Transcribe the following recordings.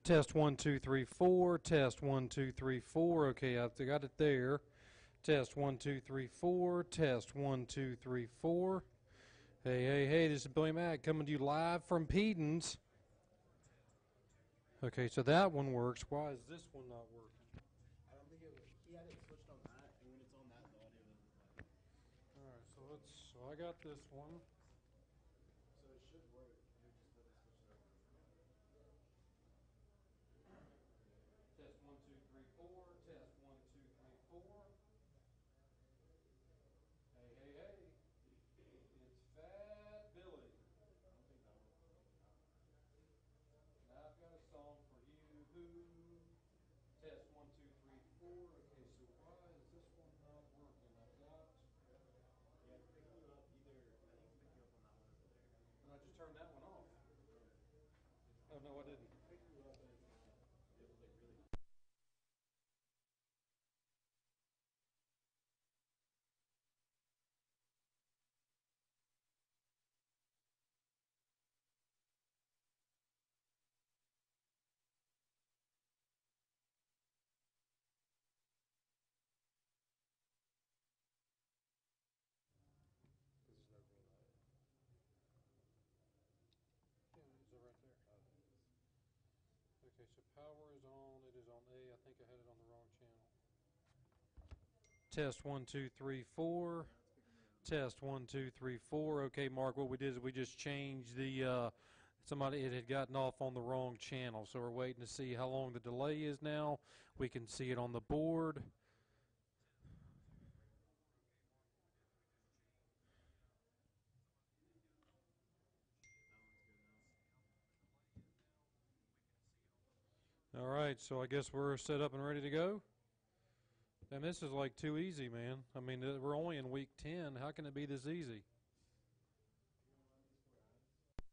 Test 1, 2, 3, 4. Test 1, 2, 3, 4. Okay, I've got it there. Test 1, 2, 3, 4. Test 1, 2, 3, 4. Hey, hey, hey, this is Billy Mack coming to you live from Pedon's. Okay, so that one works. Why is this one not working? I don't think he had it switched on that, and when it's on that, the audio doesn't play. Alright, so I got this one. So it should work. You just let it switch it over. Test 1, 2, 3, 4. Test 1, 2, 3, 4. Hey, hey, hey. It's Fat Billy. I don't think that will play. Now I've got a song for you. Who? Test 1, 2, 3, 4. Okay, so why is this one not working? I've got. Yeah, it's picking you up either. I think it's picking you up on that one over there. And I just turned that one off. No, Oh, no, I didn't. it's picking you up, but it's not. It was like really. Because there's no green light. Yeah, is it right there? Okay, so power is on. It is on A. I think I had it on the wrong channel. Test 1, 2, 3, 4. Yeah, it's picking me up. Test 1, 2, 3, 4. Okay, Mark, what we did is we just changed the somebody it had gotten off on the wrong channel, so we're waiting to see how long the delay is now. We can see it on the board. That one's good now. All right, so I guess we're set up and ready to go. And this is like too easy, man. I mean, we're only in week 10. How can it be this easy? You gonna run these 4 ads?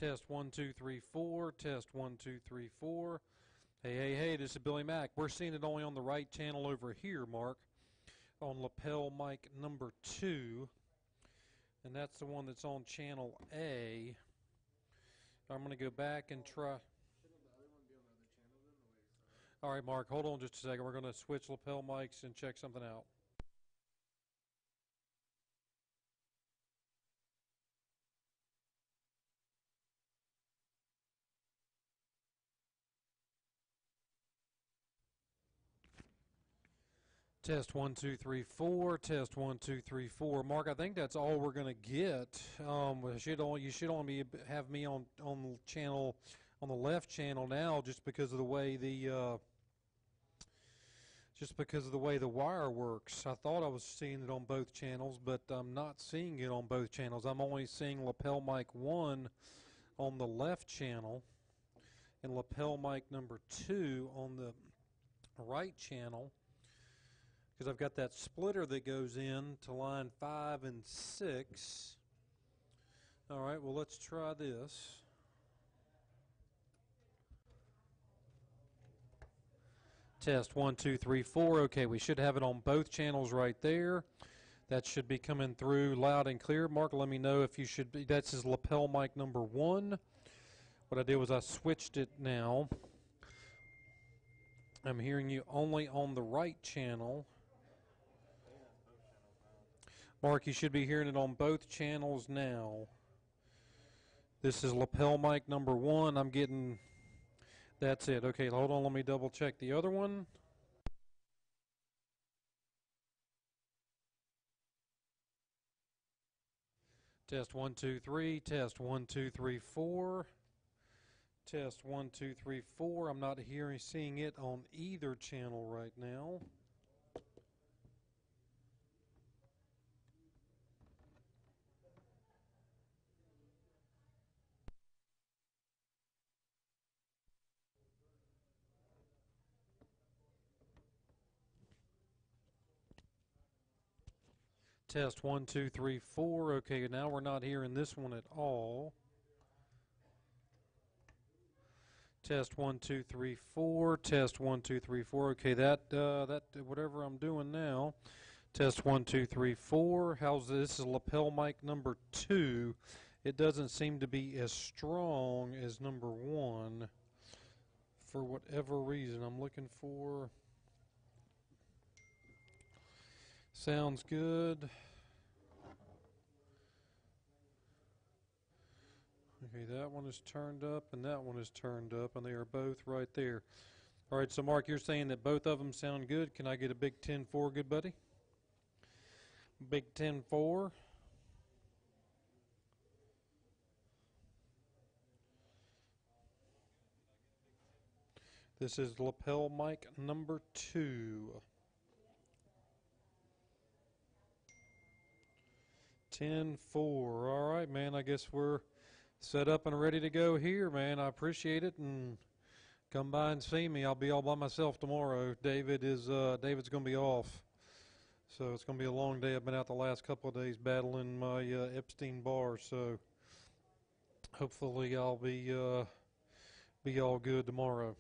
Test 1, 2, 3, 4. Test 1, 2, 3, 4. Hey, hey, hey, this is Billy Mack. We're seeing it only on the right channel over here, Mark, on lapel mic number 2. And that's the one that's on channel A. I'm going to go back and try. Shouldn't the other one be on the other channel then, the way it's set up? All right, Mark, hold on just a second. We're going to switch lapel mics and check something out. Test 1, 2, 3, 4. Test 1, 2, 3, 4. Mark, I think that's all we're going to get. You should only have me on the channel, on the left channel now, just because of the way the wire works. I thought I was seeing it on both channels, but I'm not seeing it on both channels. I'm only seeing lapel mic 1 on the left channel and lapel mic number 2 on the right channel, because I've got that splitter that goes in to line 5 and 6. All right, well, let's try this. Test 1, 2, 3, 4. Okay, we should have it on both channels right there. That should be coming through loud and clear. Mark, let me know if you should be. That's his lapel mic number 1. What I did was I switched it now. I'm hearing you only on the right channel. I think that's both channels now. Mark, you should be hearing it on both channels now. This is lapel mic number 1. I'm getting, that's it. Okay, hold on, let me double check the other one. Test 1, 2, 3. Test 1, 2, 3, 4. Test 1, 2, 3, 4. I'm not seeing it on either channel right now. Test 1, 2, 3, 4. Okay, now we're not hearing this one at all. Test 1, 2, 3, 4. Test 1, 2, 3, 4. Okay, that whatever I'm doing now. Test 1, 2, 3, 4. How's this? This is lapel mic number 2. It doesn't seem to be as strong as number 1 for whatever reason. I'm looking for. Sounds good. Okay, that one is turned up and that one is turned up, and they are both right there. All right, so Mark, you're saying that both of them sound good. Can I get a big 10-4, good buddy? Big 10-4. This is lapel mic number 2. 10-4. All right, man, I guess we're set up and ready to go here, man. I appreciate it, and come by and see me. I'll be all by myself tomorrow. David's going to be off, so it's going to be a long day. I've been out the last couple of days battling my Epstein-Barr, so hopefully I'll be all good tomorrow.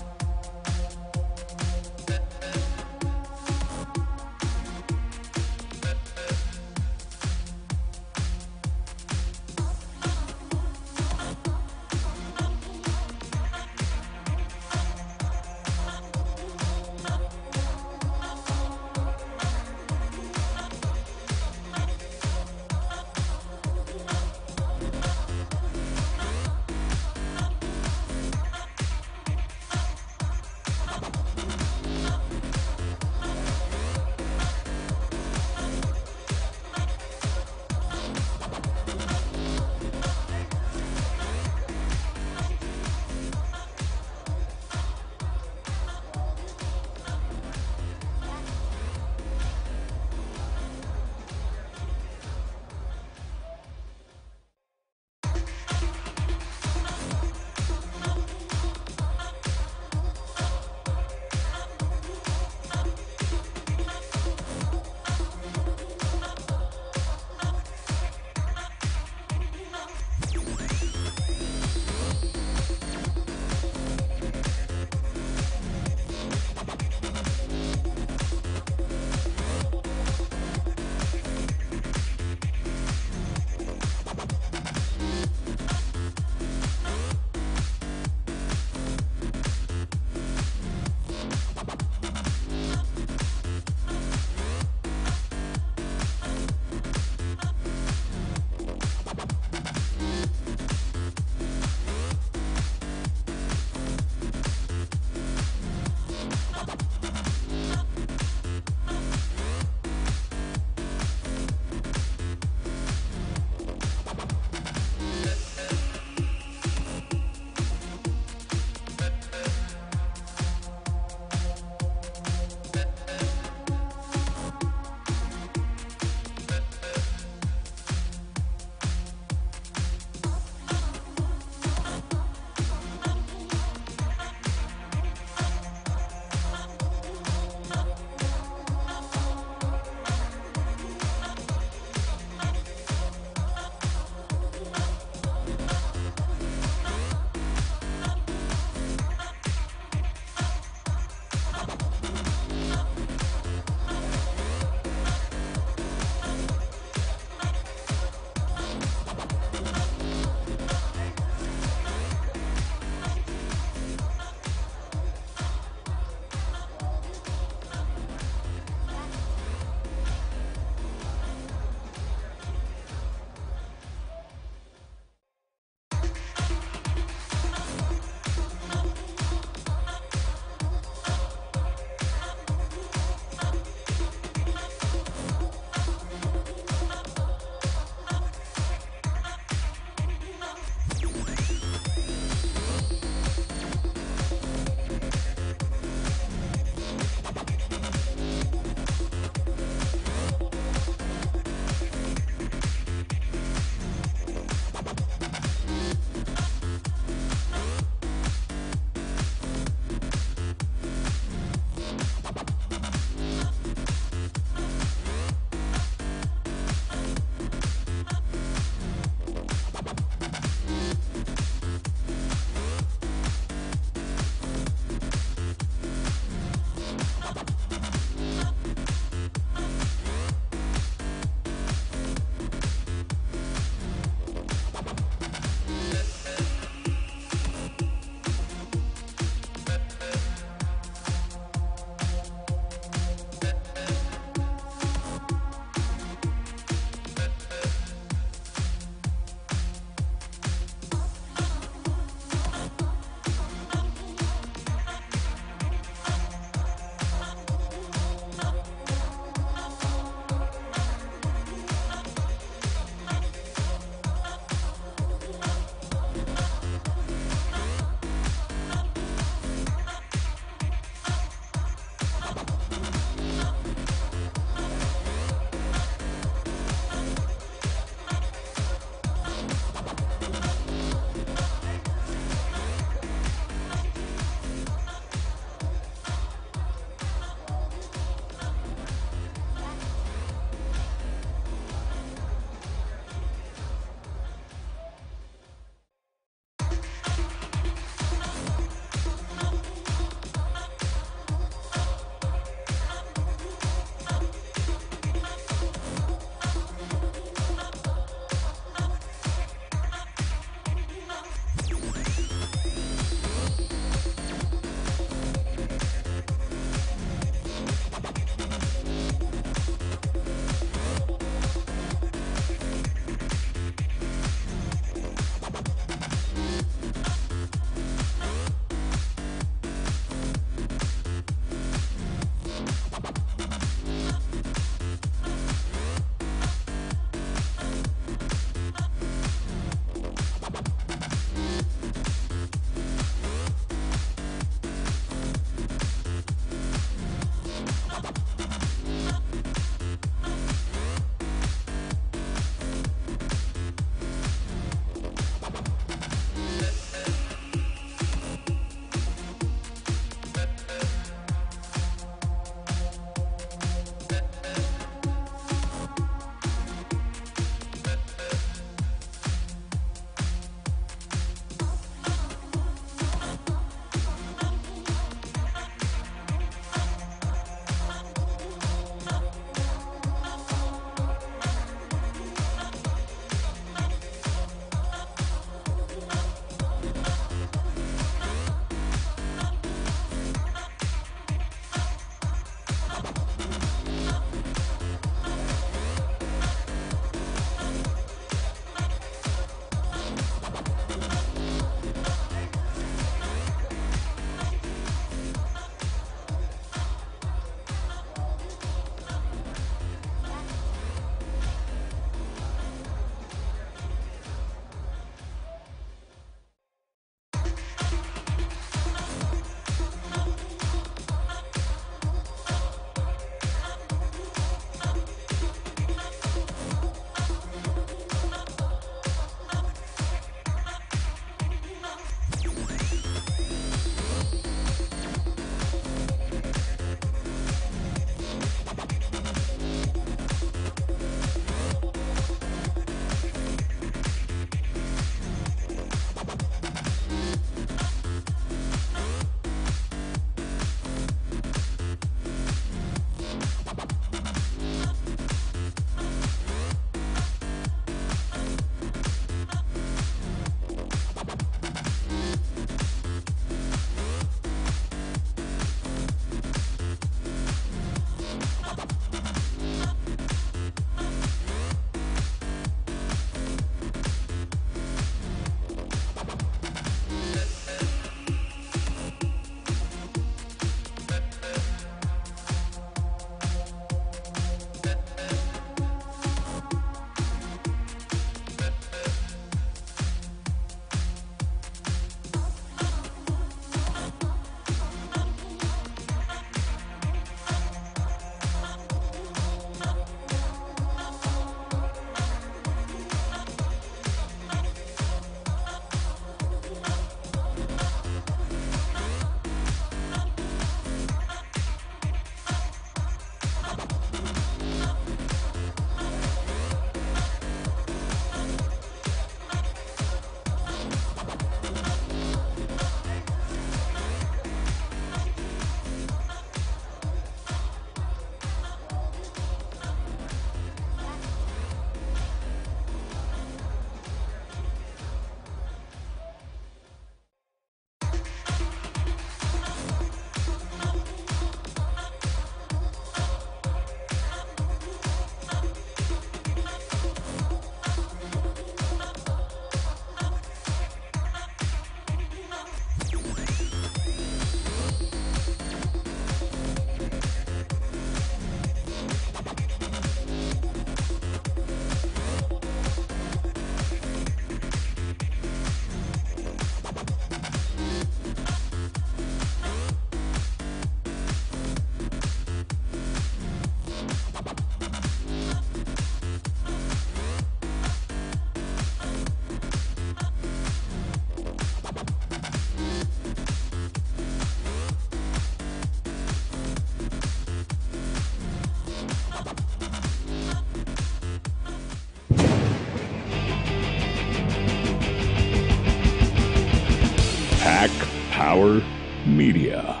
Bauer Media.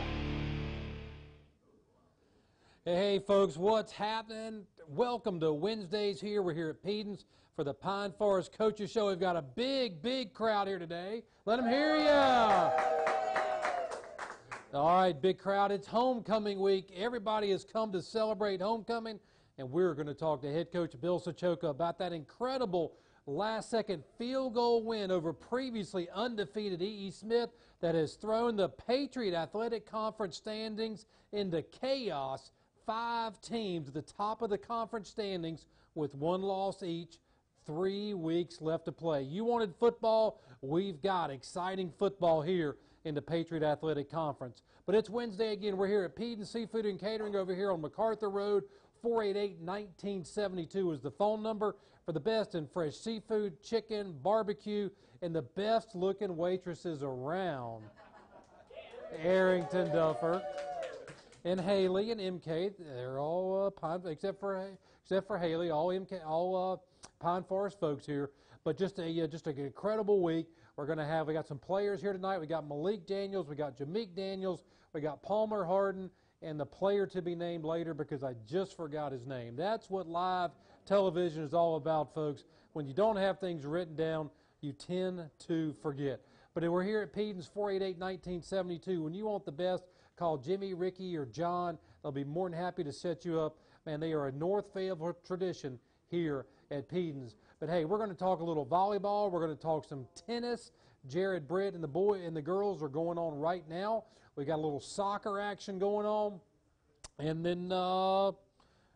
Hey, folks, what's happening? Welcome to Wednesdays here. We're here at Pedens for the Pine Forest Coaches Show. We've got a big crowd here today. Let them hear ya. All right, big crowd. It's homecoming week. Everybody has come to celebrate homecoming, and we're going to talk to head coach Bill Sochoka about that incredible last-second field goal win over previously undefeated E.E. Smith that has thrown the Patriot Athletic Conference standings into chaos. 5 teams at the top of the conference standings with 1 loss each. 3 weeks left to play. You wanted football? We've got exciting football here in the Patriot Athletic Conference. But it's Wednesday again. We're here at Pedens Seafood and Catering over here on MacArthur Road. 488-1972 is the phone number for the best in fresh seafood, chicken, barbecue, and the best-looking waitresses around. Arrington Duffer and Haley and MK, they're all Pine, except for Haley, all MK, all Pine Forest folks here. But just an incredible week. We got some players here tonight. We got Malik Daniels, we got Jameek Daniels, we got Palmer Harden, and the player to be named later because I just forgot his name. That's what live television is all about, folks. When you don't have things written down, you tend to forget. But we're here at Pedens 488-1972. When you want the best, call Jimmy, Ricky, or John. They'll be more than happy to set you up. Man, they are a North Fayetteville tradition here at Pedens. But hey, we're going to talk a little volleyball. We're going to talk some tennis. Jared Britt and the girls are going on right now. We got a little soccer action going on. And then I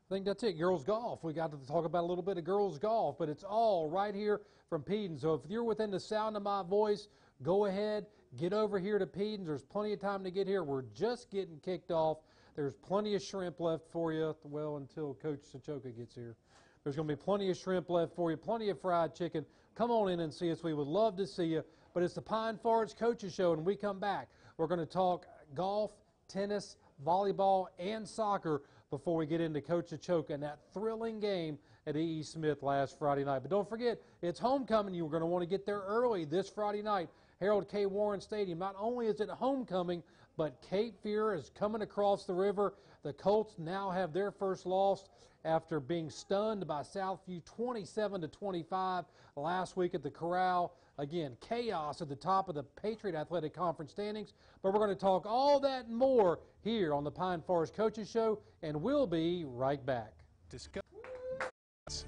think that's it, girls golf. We got to talk about a little bit of girls golf, but it's all right here from Pedens. So if you're within the sound of my voice, go ahead, get over here to Pedens. There's plenty of time to get here. We're just getting kicked off. There's plenty of shrimp left for you, well, until Coach Sochoka gets here. There's going to be plenty of shrimp left for you, plenty of fried chicken. Come on in and see us. We would love to see you. But it's the Pine Forest Coaches Show, and when we come back, we're going to talk golf, tennis, volleyball, and soccer before we get into Coach Sochoka and that thrilling game at E.E. Smith last Friday night. But don't forget, it's homecoming. You're going to want to get there early this Friday night. Harold K. Warren Stadium. Not only is it homecoming, but Cape Fear is coming across the river. The Colts now have their first loss after being stunned by Southview 27-25 last week at the Corral. Again, chaos at the top of the Patriot Athletic Conference standings. But we're going to talk all that and more here on the Pine Forest Coaches Show, and we'll be right back.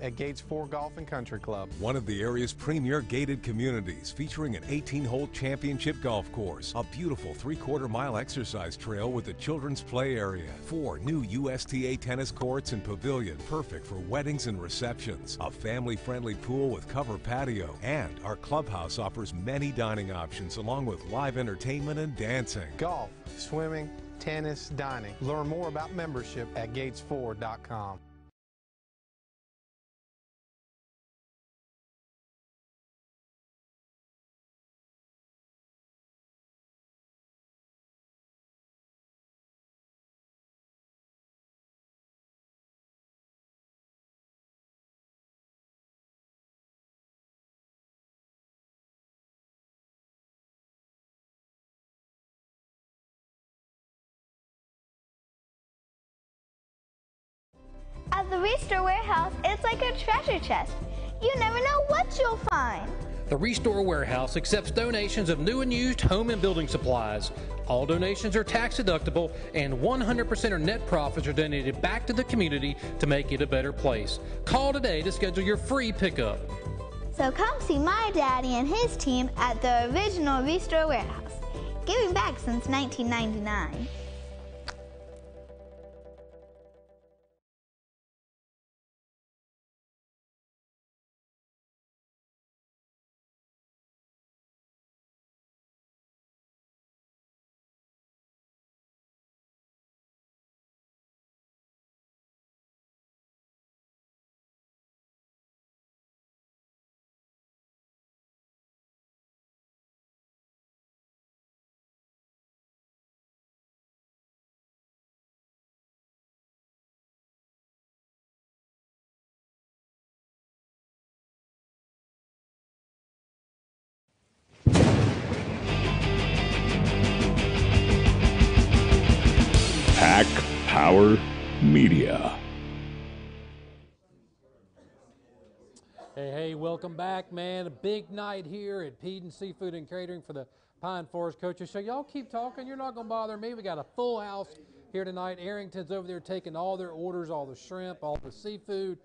At Gates 4 Golf and Country Club. One of the area's premier gated communities, featuring an 18-hole championship golf course, a beautiful 3/4-mile exercise trail with a children's play area, 4 new USTA tennis courts and pavilion, perfect for weddings and receptions, a family-friendly pool with cover patio, and our clubhouse offers many dining options along with live entertainment and dancing. Golf, swimming, tennis, dining. Learn more about membership at gates4.com. At the Restore Warehouse, it's like a treasure chest. You never know what you'll find. The Restore Warehouse accepts donations of new and used home and building supplies. All donations are tax deductible, and 100% of net profits are donated back to the community to make it a better place. Call today to schedule your free pickup. So come see my daddy and his team at the original Restore Warehouse, giving back since 1999. Bauer Media. Hey, welcome back, man. A big night here at Peden Seafood and Catering for the Pine Forest Coaches Show. Y'all keep talking. You're not going to bother me. We got a full house here tonight. Arrington's over there taking all their orders, all the shrimp, all the seafood.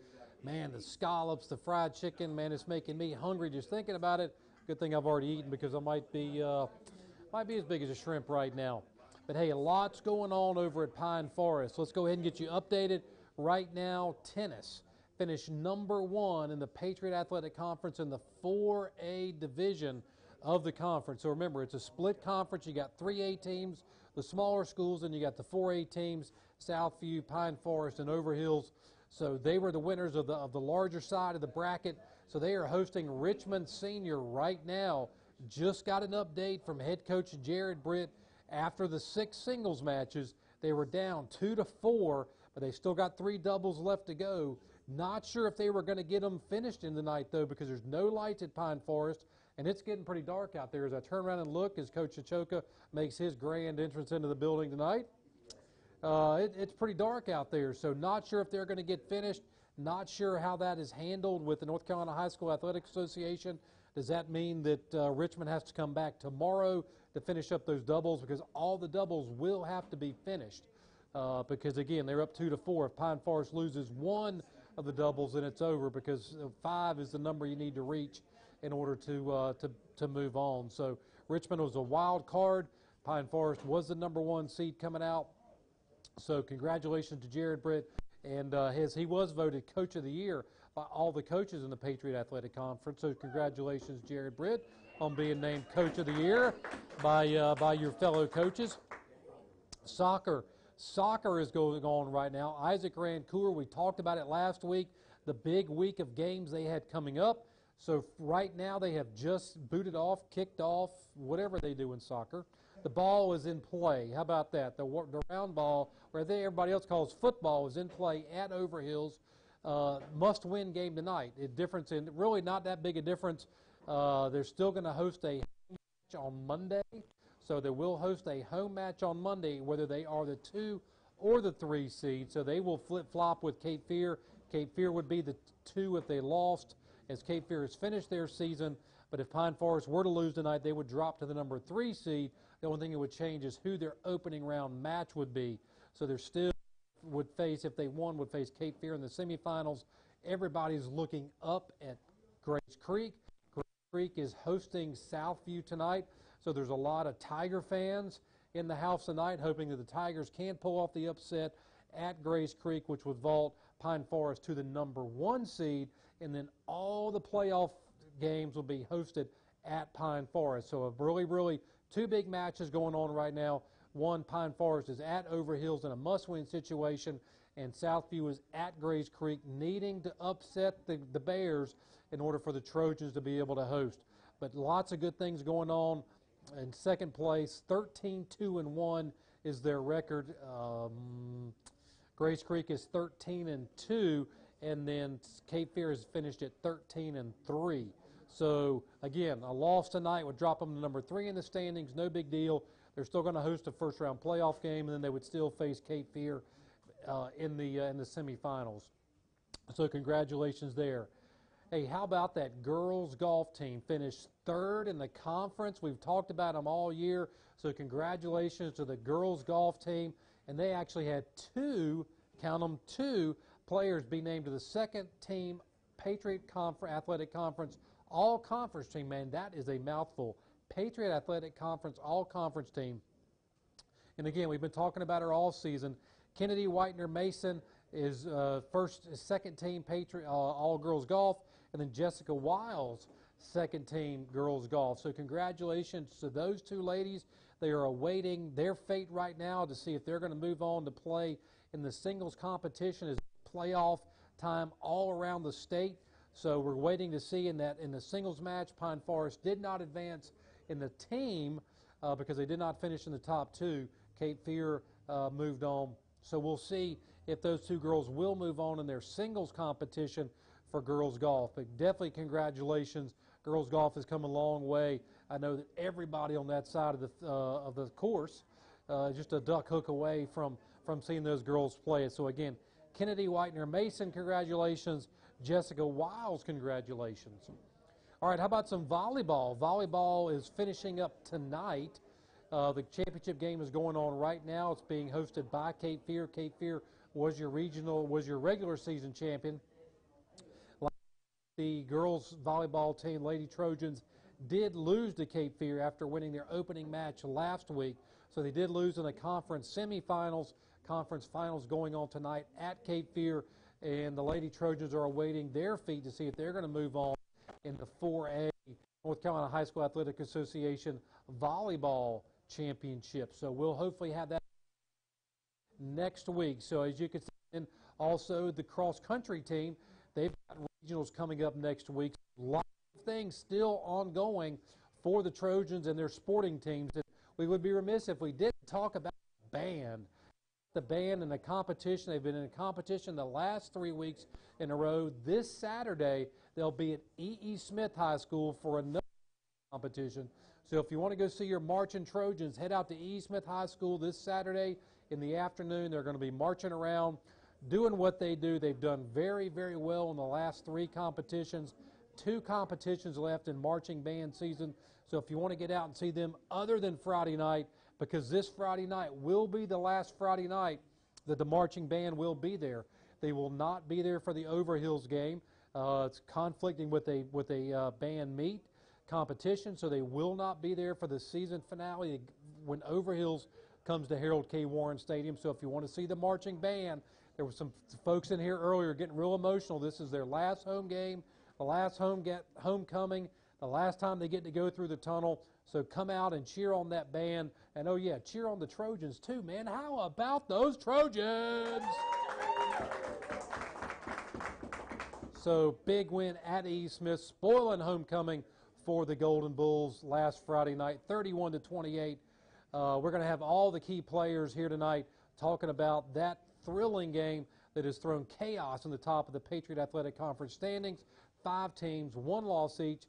Man, the scallops, the fried chicken, man, it's making me hungry just thinking about it. Good thing I've already eaten because I might be as big as a shrimp right now. But hey, a lot's going on over at Pine Forest. Let's go ahead and get you updated. Right now, tennis finished number 1 in the Patriot Athletic Conference in the 4A division of the conference. So remember, it's a split conference. You got 3A teams, the smaller schools, and you got the 4A teams, Southview, Pine Forest, and Overhills. So they were the winners of the larger side of the bracket. So they are hosting Richmond Senior right now. Just got an update from head coach Jared Britt. After the 6 singles matches, they were down 2-4, but they still got 3 doubles left to go. Not sure if they were going to get them finished in the night, though, because there's no lights at Pine Forest, and it's getting pretty dark out there. As I turn around and look, as Coach Chichoka makes his grand entrance into the building tonight, it's pretty dark out there, so not sure if they're going to get finished. Not sure how that is handled with the North Carolina High School Athletic Association. Does that mean that Richmond has to come back tomorrow to finish up those doubles? Because all the doubles will have to be finished. Because, again, they're up 2-4. If Pine Forest loses one of the doubles, then it's over, because 5 is the number you need to reach in order to move on. So Richmond was a wild card. Pine Forest was the number 1 seed coming out. So congratulations to Jared Britt. And he was voted Coach of the Year by all the coaches in the Patriot Athletic Conference. So congratulations, Jared Britt, on being named Coach of the Year by your fellow coaches. Soccer is going on right now. Isaac Rancour, we talked about it last week, the big week of games they had coming up. So right now they have just booted off, kicked off, whatever they do in soccer. The ball is in play. How about that? The round ball, where everybody else calls football, is in play at Overhills. Must-win game tonight. Difference in really not that big a difference. They're still going to host a match on Monday. So they will host a home match on Monday, whether they are the 2 or the 3 seed. So they will flip-flop with Cape Fear. Cape Fear would be the 2 if they lost, as Cape Fear has finished their season. But if Pine Forest were to lose tonight, they would drop to the number 3 seed. The only thing it would change is who their opening round match would be. So they're still would face, if they won, would face Cape Fear in the semifinals. Everybody's looking up at Grace Creek. Grace Creek is hosting Southview tonight. So there's a lot of Tiger fans in the house tonight, hoping that the Tigers can pull off the upset at Grace Creek, which would vault Pine Forest to the number 1 seed. And then all the playoff games will be hosted at Pine Forest. So a really 2 big matches going on right now. One, Pine Forest is at Overhills in a must-win situation, and Southview is at Grace Creek, needing to upset the Bears in order for the Trojans to be able to host. But lots of good things going on. In second place, 13-2-1 is their record. Grace Creek is 13-2, and then Cape Fear is finished at 13-3. So, again, a loss tonight would drop them to number 3 in the standings. No big deal. They're still going to host a first-round playoff game, and then they would still face Cape Fear in the semifinals. So congratulations there. Hey, how about that girls golf team? Finished 3rd in the conference. We've talked about them all year. So congratulations to the girls golf team. And they actually had 2, count them, 2 players be named to the 2nd team Patriot Athletic Conference all-conference team. Man, that is a mouthful. Patriot Athletic Conference all-conference team. And again, we've been talking about her all season. Kennedy Whitener Mason is second team Patriot all-girls golf, and then Jessica Wiles, second team girls golf. So congratulations to those 2 ladies. They are awaiting their fate right now to see if they're going to move on to play in the singles competition as playoff time all around the state. So we're waiting to see in the singles match. Pine Forest did not advance in the team because they did not finish in the top 2. Cape Fear moved on. So we'll see if those 2 girls will move on in their singles competition for girls golf. But definitely congratulations. Girls golf has come a long way. I know that everybody on that side of the course just a duck hook away from seeing those girls play. So again, Kennedy Whitener Mason, congratulations. Jessica Wiles, congratulations. All right, how about some volleyball? Volleyball is finishing up tonight. The championship game is going on right now. It's being hosted by Cape Fear. Cape Fear was your regular season champion. The girls volleyball team, Lady Trojans, did lose to Cape Fear after winning their opening match last week. So they did lose in the conference semifinals. Conference finals going on tonight at Cape Fear, and the Lady Trojans are awaiting their feat to see if they're going to move on in the 4A North Carolina High School Athletic Association volleyball championship. So we'll hopefully have that next week. So as you can see, and also the cross-country team, they've got regionals coming up next week. A lot of things still ongoing for the Trojans and their sporting teams. And we would be remiss if we didn't talk about the band. The band and the competition. They've been in a competition the last 3 weeks in a row. This Saturday, they'll be at E.E. Smith High School for another competition. So if you want to go see your marching Trojans, head out to E.E. Smith High School this Saturday in the afternoon. They're going to be marching around, doing what they do. They've done very, very well in the last 3 competitions. 2 competitions left in marching band season. So if you want to get out and see them other than Friday night, because this Friday night will be the last Friday night that the marching band will be there. They will not be there for the Overhills game. It's conflicting with a band meet competition, so they will not be there for the season finale when Overhills comes to Harold K. Warren Stadium. So if you want to see the marching band, there were some folks in here earlier getting real emotional. This is their last home game, the last homecoming, the last time they get to go through the tunnel. So come out and cheer on that band. And, oh, yeah, cheer on the Trojans, too, man. How about those Trojans? So big win at E. Smith, spoiling homecoming for the Golden Bulls last Friday night, 31-28. We're going to have all the key players here tonight talking about that thrilling game that has thrown chaos in the top of the Patriot Athletic Conference standings. 5 teams, 1 loss each,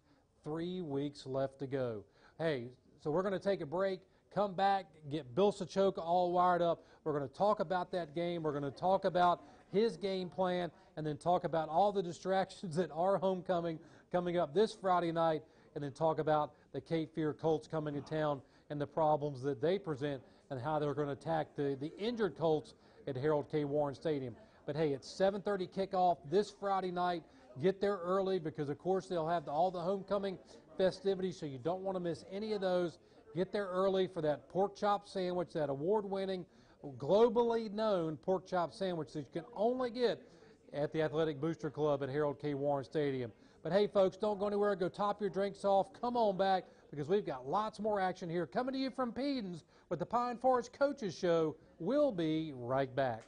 3 weeks left to go. Hey, so we're going to take a break, come back, get Bill Sachoka all wired up. We're going to talk about that game. We're going to talk about his game plan, and then talk about all the distractions that are homecoming coming up this Friday night, and then talk about the Cape Fear Colts coming to town and the problems that they present and how they're going to attack the injured Colts at Harold K. Warren Stadium. But, hey, it's 7:30 kickoff this Friday night. Get there early because, of course, they'll have all the homecoming festivities, so you don't want to miss any of those. Get there early for that pork chop sandwich, that award-winning, globally known pork chop sandwich that you can only get at the Athletic Booster Club at Harold K. Warren Stadium. But, hey, folks, don't go anywhere. Go top your drinks off. Come on back because we've got lots more action here coming to you from Pedon's with the Pine Forest Coaches Show. We'll be right back.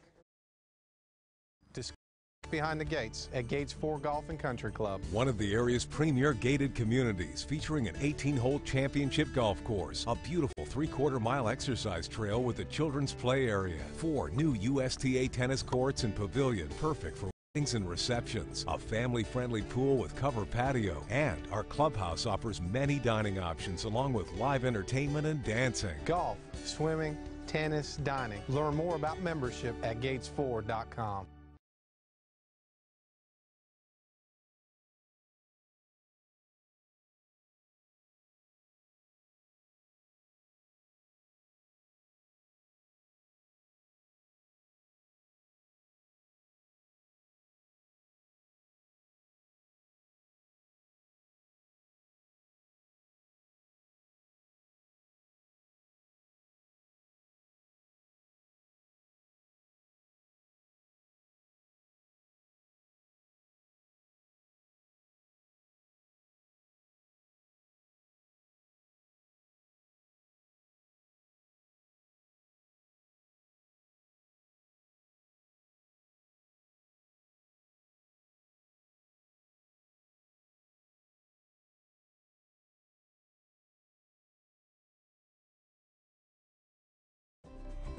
Behind the gates at Gates 4 Golf and Country Club. One of the area's premier gated communities, featuring an 18-hole championship golf course, a beautiful 3/4-mile exercise trail with a children's play area, 4 new USTA tennis courts and pavilion, perfect for weddings and receptions, a family-friendly pool with cover patio, and our clubhouse offers many dining options along with live entertainment and dancing. Golf, swimming, tennis, dining. Learn more about membership at gates4.com.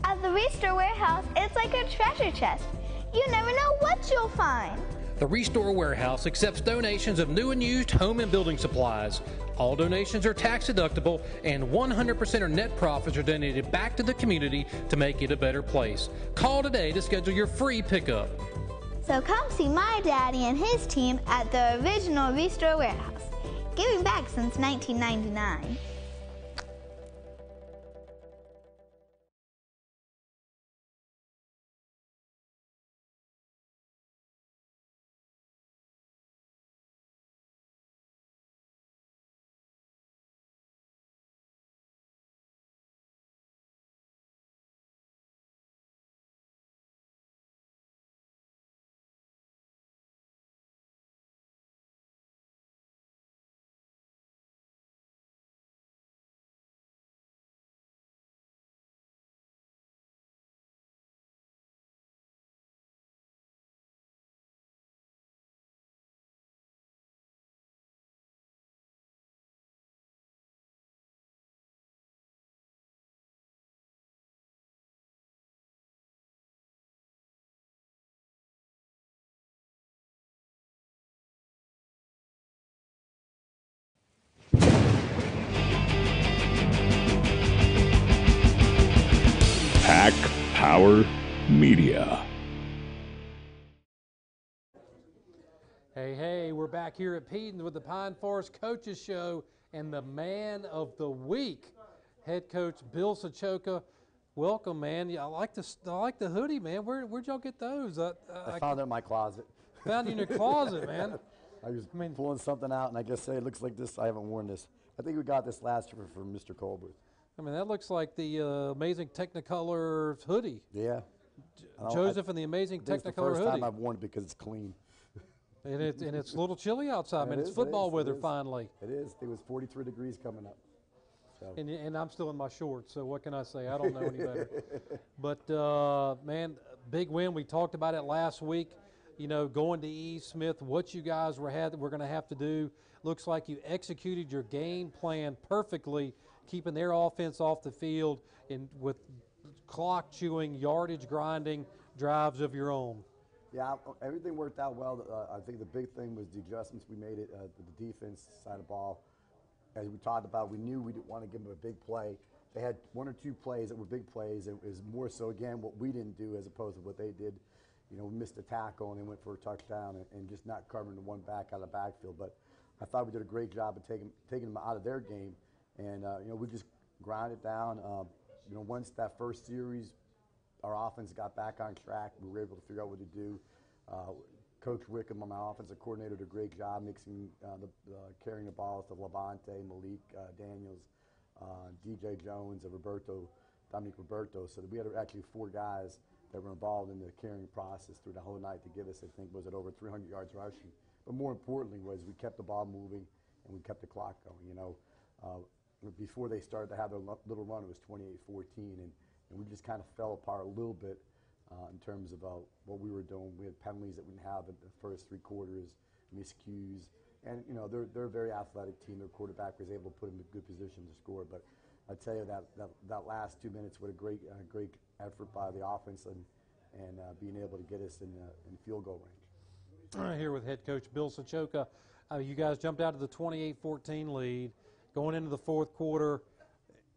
At the Restore Warehouse, it's like a treasure chest. You never know what you'll find. The Restore Warehouse accepts donations of new and used home and building supplies. All donations are tax deductible, and 100% of net profits are donated back to the community to make it a better place. Call today to schedule your free pickup. So come see my daddy and his team at the original Restore Warehouse, giving back since 1999. Pack Power Media. Hey, we're back here at Pedon's with the Pine Forest Coaches Show and the man of the week, head coach Bill Sochoka. Welcome, man. Yeah, I like the hoodie, man. Where'd y'all get those? I found it in my closet. Found you in your closet, man. I was pulling something out, and I guess it looks like this. I haven't worn this. I think we got this last year from Mr. Colbert. I mean, that looks like the Amazing Technicolor hoodie. Yeah. Joseph and the Amazing Technicolor hoodie. It's the first time I've worn it because it's clean. And it's a little chilly outside, man. It's football weather finally. It is. It was 43 degrees coming up. So. And I'm still in my shorts, so what can I say? I don't know any better. But, man, big win. We talked about it last week. You know, going to E. Smith, what you guys were going to have to do. Looks like you executed your game plan perfectly, keeping their offense off the field and with clock chewing, yardage grinding drives of your own. Yeah, everything worked out well. I think the big thing was the adjustments we made it to the defense side of the ball. As we talked about, we knew we didn't want to give them a big play. They had one or two plays that were big plays. It was more so, again, what we didn't do as opposed to what they did. You know, we missed a tackle and they went for a touchdown and just not covering the one back out of the backfield. But I thought we did a great job of taking them out of their game. And, you know, we just grinded down. You know, once that first series, our offense got back on track. We were able to figure out what to do. Coach Wickham, my offensive coordinator, did a great job mixing carrying the balls to Levante, Malik, Daniels, DJ Jones, and Dominic Roberto. So we had actually 4 guys that were involved in the carrying process through the whole night to give us, I think, was it over 300 yards rushing. But more importantly was we kept the ball moving and we kept the clock going. You know, before they started to have their little run, it was 28-14, and we just kind of fell apart a little bit in terms of what we were doing. We had penalties that we didn't have in the first 3 quarters, miscues, and you know they're a very athletic team. Their quarterback was able to put them in a good position to score. But I tell you that last 2 minutes, what a great effort by the offense and being able to get us in field goal range. All right, here with head coach Bill Sochoka. You guys jumped out to the 28-14 lead. Going into the fourth quarter,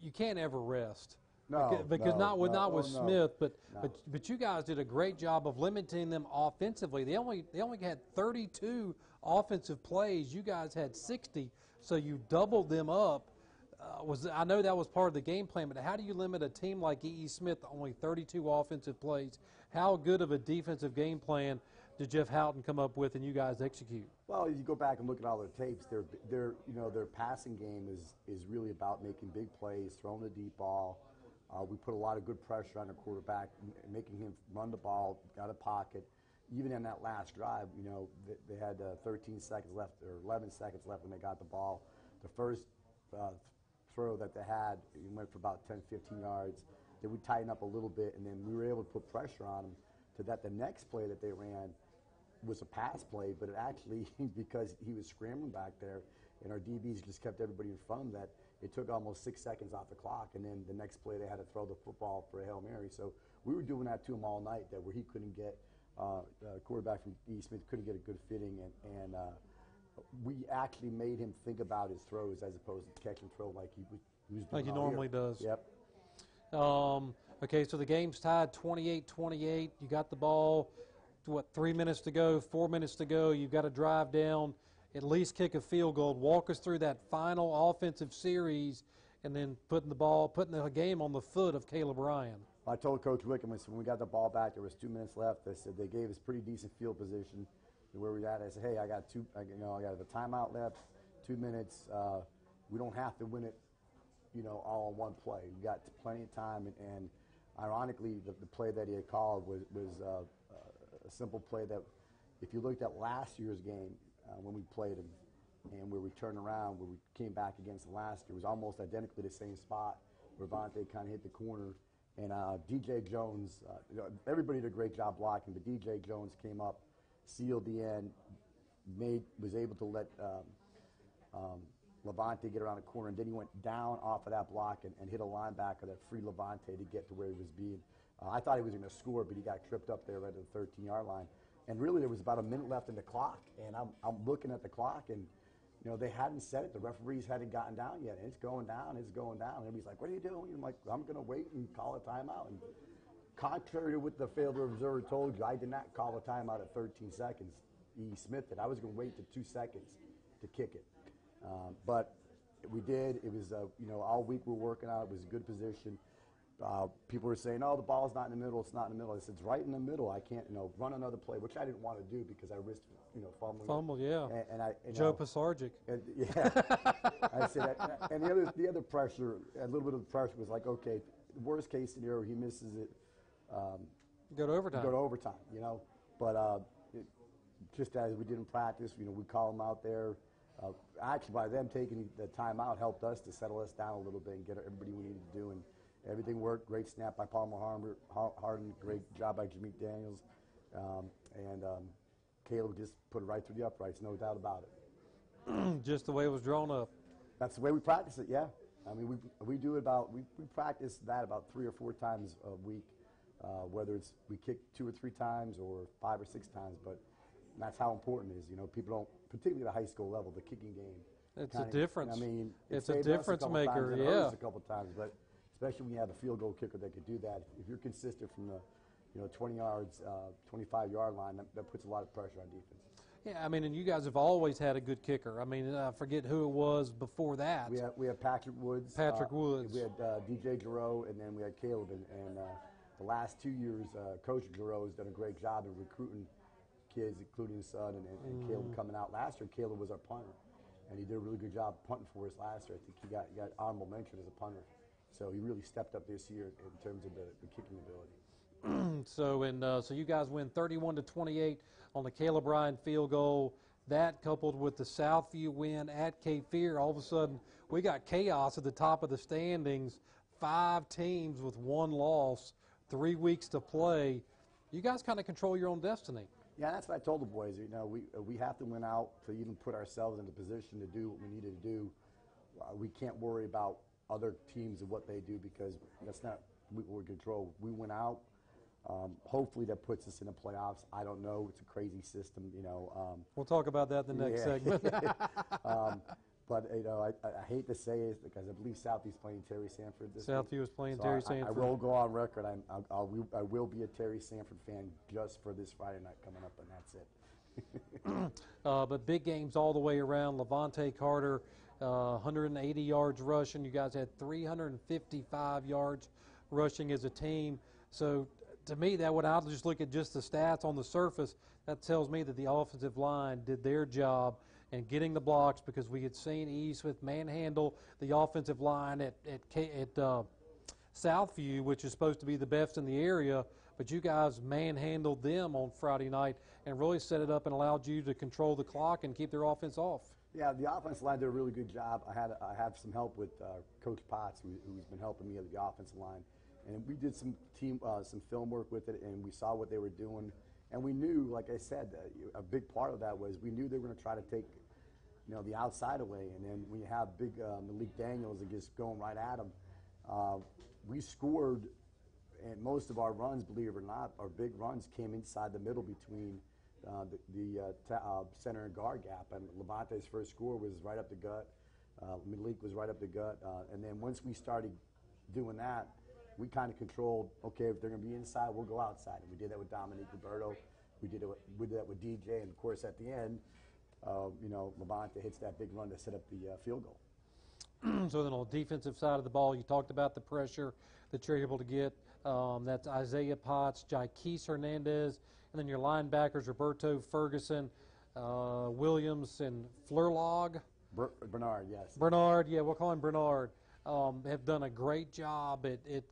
you can't ever rest. Because not with Smith, but you guys did a great job of limiting them offensively. They only had 32 offensive plays. You guys had 60, so you doubled them up. I know that was part of the game plan, but how do you limit a team like E.E. Smith to only 32 offensive plays? How good of a defensive game plan did Jeff Houghton come up with and you guys execute? Well, you go back and look at all their tapes. Their passing game is really about making big plays, throwing the deep ball. We put a lot of good pressure on the quarterback, making him run the ball, got a pocket. Even in that last drive, you know, they had 13 seconds left or 11 seconds left when they got the ball. The first throw that they had, it went for about 10, 15 yards. Then we tightened up a little bit, and then we were able to put pressure on them to that the next play that they ran was a pass play, but it actually, because he was scrambling back there, and our DBs just kept everybody in front of that, it took almost 6 seconds off the clock, and then the next play they had to throw the football for a Hail Mary. So we were doing that to him all night, that where he couldn't get quarterback from E. Smith, couldn't get a good fitting, and we actually made him think about his throws as opposed to catch and throw like he was doing Like he all year. normally does. Yep. Okay, so the game's tied 28-28. You got the ball, 3 minutes to go, 4 minutes to go. You've got to drive down, at least kick a field goal. Walk us through that final offensive series and then putting the game on the foot of Caleb Ryan. I told Coach Wickham, I said, when we got the ball back, there was 2 minutes left. I said they gave us pretty decent field position to where we at. I said, hey, I got a timeout left, 2 minutes. We don't have to win it, all in one play. We got plenty of time, and ironically, the play that he had called was a simple play that, if you looked at last year's game when we played him, and where we turned around, where we came back against last year, it was almost identically the same spot where Vontae kind of hit the corner. And DJ Jones, everybody did a great job blocking, but DJ Jones came up, sealed the end, was able to let Levante get around the corner, and then he went down off of that block and hit a linebacker that freed Levante to get to where he was being. I thought he was going to score, but he got tripped up there right at the 13-yard line. And really, there was about a minute left in the clock, and I'm looking at the clock, and they hadn't set it. The referees hadn't gotten down yet. It's going down. It's going down. And everybody's like, what are you doing? I'm like, I'm going to wait and call a timeout. And contrary to what the field observer told you, I did not call a timeout at 13 seconds. E. Smith did. I was going to wait to 2 seconds to kick it. But we did. It was, all week we were working out. It was a good position. People were saying, oh, the ball's not in the middle. It's not in the middle. I said, it's right in the middle. I can't, run another play, which I didn't want to do because I risked, fumbling. Fumble, yeah. And Joe Pisarcik. Yeah. I said that. And the other pressure, a little bit of the pressure was like, okay, worst case scenario, he misses it. Go to overtime. Go to overtime, But just as we did in practice, we call them out there. Actually, by them taking the timeout helped us to settle us down a little bit and get everybody we needed to do. And everything worked. Great snap by Palmer Hardin. Great job by Jameek Daniels. And Caleb just put it right through the uprights, no doubt about it. Just the way it was drawn up. That's the way we practice it, yeah. I mean, we do it we practice that about 3 or 4 times a week, whether it's we kick 2 or 3 times or 5 or 6 times, but that's how important it is. People don't, particularly at the high school level, the kicking game. It's a difference. I mean, it's a difference maker, times, yeah. It hurts a couple times, but especially when you have a field goal kicker that could do that. If you're consistent from the 20 yards, 25-yard line, that puts a lot of pressure on defense. Yeah, I mean, and you guys have always had a good kicker. I mean, I forget who it was before that. We have Patrick Woods. Woods. We had DJ Giroux, and then we had Caleb. And the last 2 years, Coach Giroux has done a great job in recruiting kids, including his son, and Caleb coming out. Last year, Caleb was our punter, and he did a really good job punting for us last year. I think he got honorable mention as a punter. So he really stepped up this year in terms of the kicking ability. So you guys win 31-28 on the Caleb Ryan field goal. That coupled with the Southview win at Cape Fear, all of a sudden we got chaos at the top of the standings. 5 teams with 1 loss, 3 weeks to play. You guys kind of control your own destiny. Yeah, that's what I told the boys. We have to win out to even put ourselves in a position to do what we needed to do. We can't worry about other teams and what they do because that's not what we control. We went out. Hopefully that puts us in the playoffs. I don't know. It's a crazy system, We'll talk about that in the next segment. But I hate to say it because I believe Southview's playing Terry Sanford this week. Southview is playing Terry Sanford. I will go on record. I will be a Terry Sanford fan just for this Friday night coming up, and that's it. But big games all the way around. Levante Carter, 180 yards rushing. You guys had 355 yards rushing as a team. So to me, that when I just look at just the stats on the surface, that tells me that the offensive line did their job and getting the blocks because we had seen E. Smith manhandle the offensive line at Southview, which is supposed to be the best in the area, but you guys manhandled them on Friday night and really set it up and allowed you to control the clock and keep their offense off. Yeah, the offensive line did a really good job. I have some help with Coach Potts, who's been helping me at the offensive line, and we did some film work with it, and we saw what they were doing. And we knew, like I said, a big part of that was we knew they were going to try to take, the outside away. And then when you have big Malik Daniels and just going right at him, we scored, and most of our runs, believe it or not, our big runs came inside the middle between center and guard gap. And Levante's first score was right up the gut. Malik was right up the gut. And then once we started doing that, we kind of controlled, okay, if they're going to be inside, we'll go outside. And we did that with Dominique Roberto. We did that with DJ. And, of course, at the end, Levante hits that big run to set up the field goal. So then on the defensive side of the ball, you talked about the pressure that you're able to get. That's Isaiah Potts, Jaquez Hernandez, and then your linebackers, Roberto Ferguson, Williams, and Flerlog. Bernard, yes. Bernard, yeah, we'll call him Bernard. Have done a great job at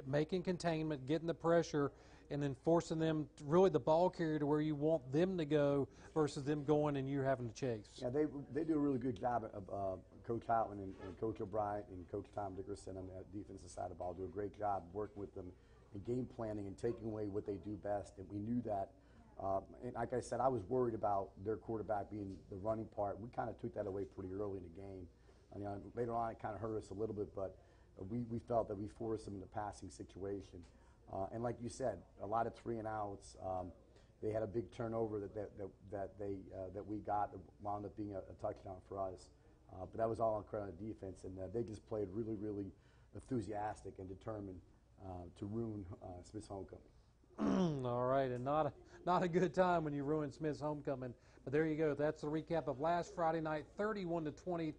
making containment, getting the pressure, and then forcing them, really the ball carrier to where you want them to go versus them going and you having to chase. Yeah, they do a really good job of Coach Houghton and Coach O'Brien and Coach Tom Dickerson on the defensive side of the ball do a great job working with them in game planning and taking away what they do best, and we knew that. And like I said, I was worried about their quarterback being the running part. We kind of took that away pretty early in the game. I mean, later on, it kind of hurt us a little bit, but we felt that we forced them in the passing situation. And like you said, a lot of 3-and-outs. They had a big turnover that we got that wound up being a touchdown for us. But that was all on credit on the defense, and they just played really, really enthusiastic and determined to ruin Smith's homecoming. All right, and not a good time when you ruin Smith's homecoming. But there you go. That's the recap of last Friday night, 31-28.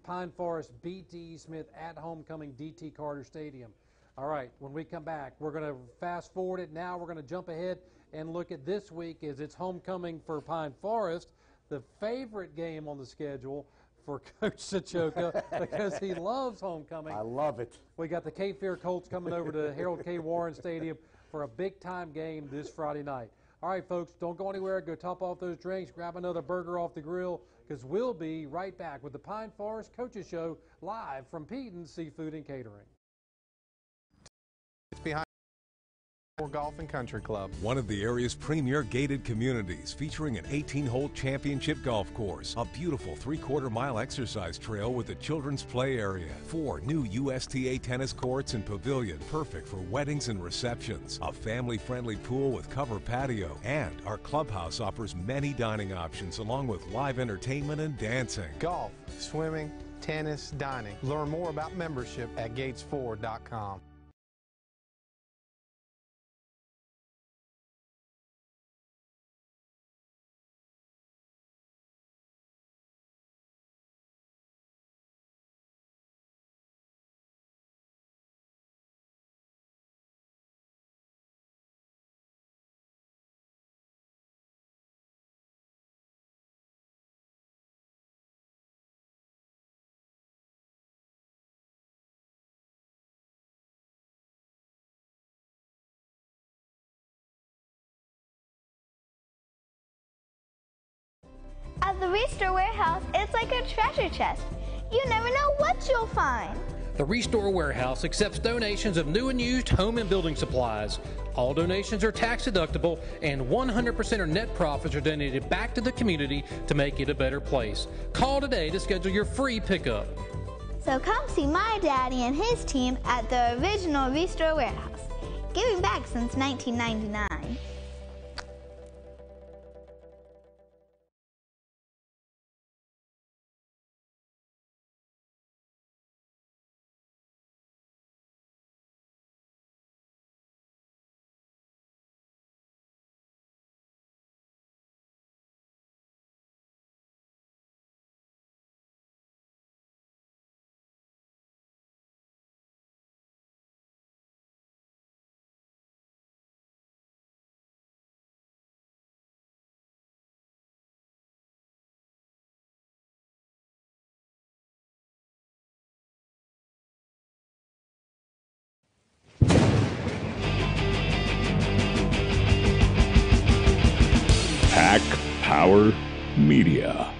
Pine Forest beat D.E. Smith at homecoming D.T. Carter Stadium. All right, when we come back, we're going to fast forward it. Now we're going to jump ahead and look at this week as it's homecoming for Pine Forest, the favorite game on the schedule for Coach Sachoka because he loves homecoming. I love it. We got the Cape Fear Colts coming over to Harold K. Warren Stadium for a big-time game this Friday night. All right, folks, don't go anywhere. Go top off those drinks, grab another burger off the grill, because we'll be right back with the Pine Forest Coaches Show live from Peden's Seafood and Catering. It's behind Golf and Country Club. One of the area's premier gated communities featuring an 18-hole championship golf course, a beautiful 3/4-mile exercise trail with a children's play area, 4 new USTA tennis courts and pavilion perfect for weddings and receptions, a family-friendly pool with cover patio, and our clubhouse offers many dining options along with live entertainment and dancing. Golf, swimming, tennis, dining. Learn more about membership at gatesford.com. At the Restore Warehouse, it's like a treasure chest. You never know what you'll find. The Restore Warehouse accepts donations of new and used home and building supplies. All donations are tax deductible, and 100% of net profits are donated back to the community to make it a better place. Call today to schedule your free pickup. So come see my daddy and his team at the original Restore Warehouse, giving back since 1999. Pack Power Media.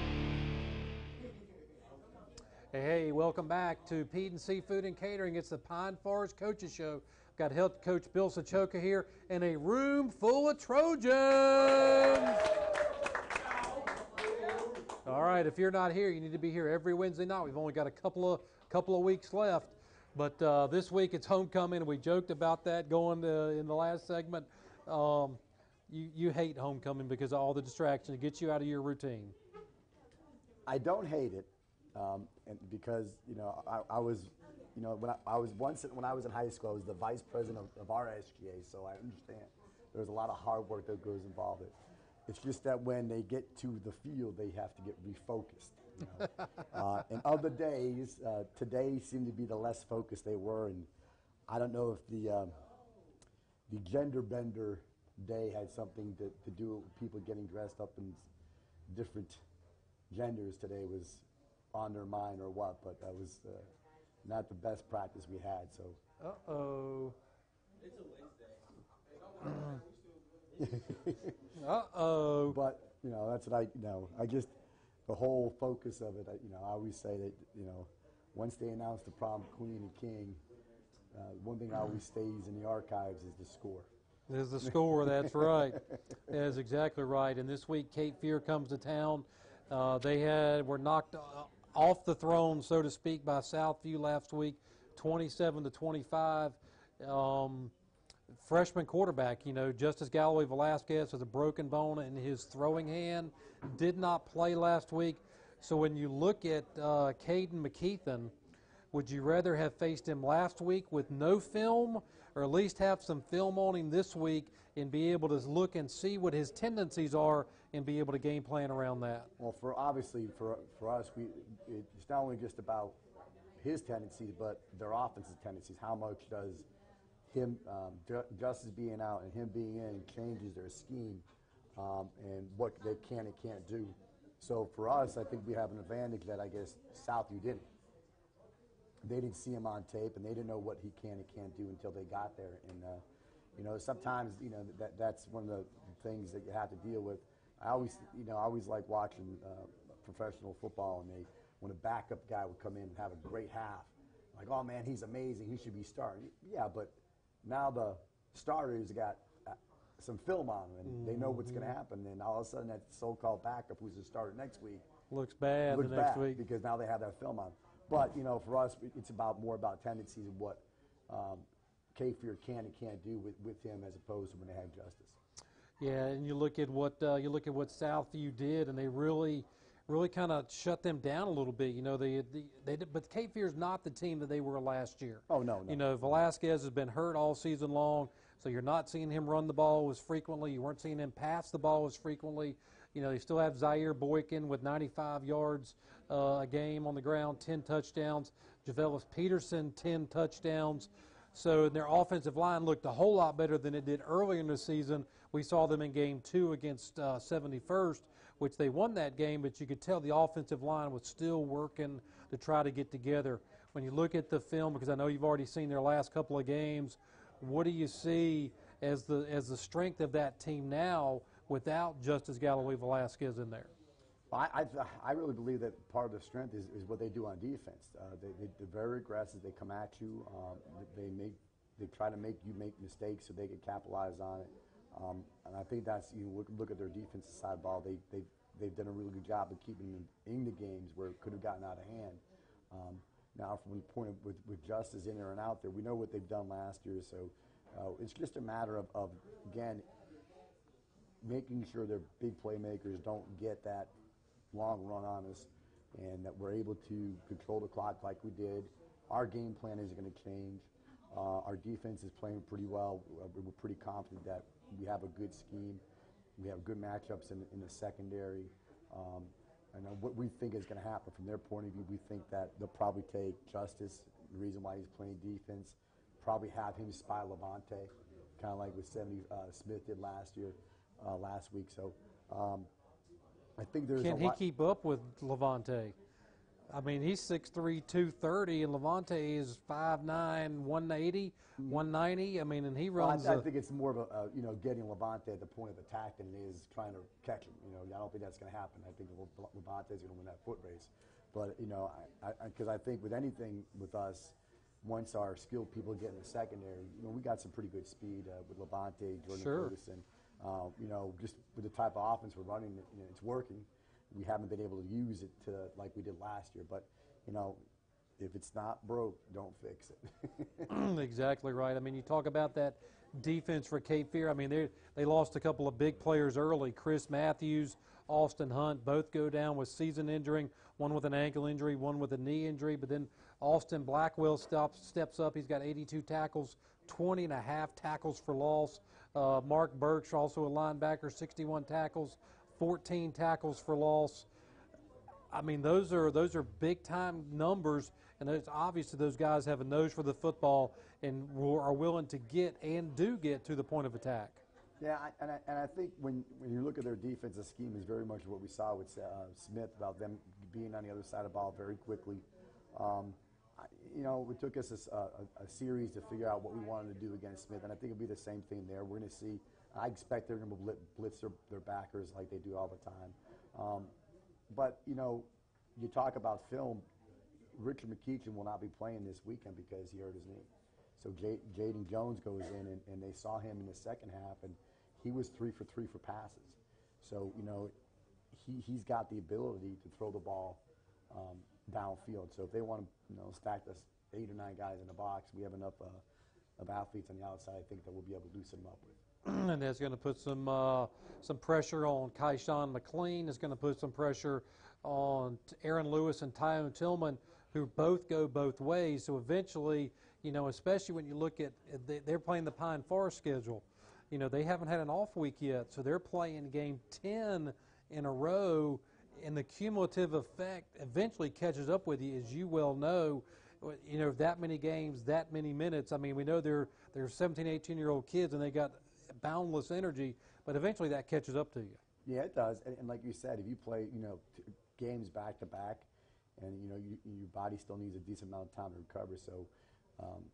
Hey, welcome back to Peden Seafood and Catering. It's the Pine Forest Coaches Show. Got head coach Bill Sachoka here and a room full of Trojans. All right, if you're not here, you need to be here every Wednesday night. We've only got a couple of weeks left. But this week it's homecoming. We joked about that going in the last segment. You hate homecoming because of all the distractions. It gets you out of your routine. I don't hate it, and because I was, when I was in high school, I was the vice president of our SGA, so I understand there's a lot of hard work that goes involved in it. It's just that when they get to the field, they have to get refocused. And other days, today seemed to be the less focused they were, and I don't know if the gender bender day had something to do with people getting dressed up in different genders today was on their mind or what, but that was not the best practice we had. So. Uh-oh. It's a Wednesday. Uh-oh. But, that's what I just, the whole focus of it, I always say that, once they announce the prom queen and king, one thing that always stays in the archives is the score. There's the score, that's right. That is exactly right. And this week, Cape Fear comes to town. They were knocked off the throne, so to speak, by Southview last week, 27-25. Freshman quarterback, Justice Galloway Velasquez has a broken bone in his throwing hand, did not play last week. So when you look at Caden McKeithen, would you rather have faced him last week with no film, or at least have some film on him this week and be able to look and see what his tendencies are and be able to game plan around that? Well, for us, it's not only just about his tendencies, but their offensive tendencies. How much does him, Justice being out and him being in, changes their scheme and what they can and can't do. So for us, I think we have an advantage that I guess Southview didn't. They didn't see him on tape, and they didn't know what he can and can't do until they got there. And sometimes that's one of the things that you have to deal with. I always like watching professional football, and when a backup guy would come in and have a great half, like, oh man, he's amazing, he should be starting. Yeah, but now the starters got some film on them, and they know what's going to happen. And all of a sudden, that so-called backup, who's the starter next week, looks bad the next week because now they have that film on. But for us, it's more about tendencies and what Cape Fear can and can't do with him as opposed to when they have Justice. Yeah, and you look at what Southview did, and they really kind of shut them down a little bit. But Cape Fear is not the team that they were last year. Oh no. Velasquez has been hurt all season long, so you're not seeing him run the ball as frequently. You weren't seeing him pass the ball as frequently. They still have Zaire Boykin with 95 yards a game on the ground, 10 touchdowns. Javelis Peterson, 10 touchdowns. So their offensive line looked a whole lot better than it did earlier in the season. We saw them in Game 2 against 71st, which they won that game, but you could tell the offensive line was still working to try to get together. When you look at the film, because I know you've already seen their last couple of games, what do you see as the strength of that team now without Justice Galloway Velasquez in there? I really believe that part of the strength is what they do on defense. They're very aggressive. They come at you. They try to make you make mistakes so they can capitalize on it. And I think that's, look at their defensive side of the ball. They've done a really good job of keeping them in the games where it could have gotten out of hand. Now, from the point with Justice in there and out there, we know what they've done last year. So it's just a matter of again, making sure their big playmakers don't get that long run on us, and that we're able to control the clock like we did. Our game plan isn't going to change. Our defense is playing pretty well. We're pretty confident that we have a good scheme. We have good matchups in the secondary. And what we think is going to happen from their point of view, we think that they'll probably take Justice, the reason why he's playing defense, probably have him spy Levante, kind of like what Smith did last week. So I think there's Can he keep up with Levante? I mean, he's 6'3", 230, and Levante is 5'9", 180, 190. I mean, and he runs. I think it's more of a getting Levante at the point of attack than it is trying to catch him. I don't think that's going to happen. I think Levante is going to win that foot race. But because I think with anything with us, once our skilled people get in the secondary, we got some pretty good speed with Levante, Jordan Ferguson. Just with the type of offense we're running, it's working. We haven't been able to use it like we did last year. But, if it's not broke, don't fix it. Exactly right. I mean, you talk about that defense for Cape Fear. I mean, they lost a couple of big players early. Chris Matthews, Austin Hunt, both go down with season injury, one with an ankle injury, one with a knee injury. But then Austin Blackwell steps up. He's got 82 tackles, 20 and a half tackles for loss. Mark Birch, also a linebacker, 61 tackles, 14 tackles for loss. I mean, those are big-time numbers, and obviously those guys have a nose for the football and are willing to get and do get to the point of attack. Yeah, and I think when you look at their defensive scheme is very much what we saw with Smith, about them being on the other side of the ball very quickly. It took us a series to figure out what we wanted to do against Smith, and I think it'll be the same thing there. We're going to see. I expect they're going to blitz their backers like they do all the time. But you talk about film. Richard McEachin will not be playing this weekend because he hurt his knee. So Jaden Jones goes in, and they saw him in the second half, and he was 3 for 3 for passes. So he's got the ability to throw the ball downfield. So if they want to stack us 8 or 9 guys in the box, we have enough of athletes on the outside. I think that we'll be able to loosen them up with. And that's going to put some pressure on Kyshawn McLean. It's going to put some pressure on Aaron Lewis and Tyrone Tillman, who both go both ways. So eventually, especially when you look at they're playing the Pine Forest schedule. They haven't had an off week yet, so they're playing game 10 in a row, and the cumulative effect eventually catches up with you, as you well know. That many games, that many minutes. I mean, we know they're 17, 18-year-old kids, and they got boundless energy, but eventually that catches up to you. Yeah, it does. And like you said, if you play, games back to back, and your body still needs a decent amount of time to recover. So,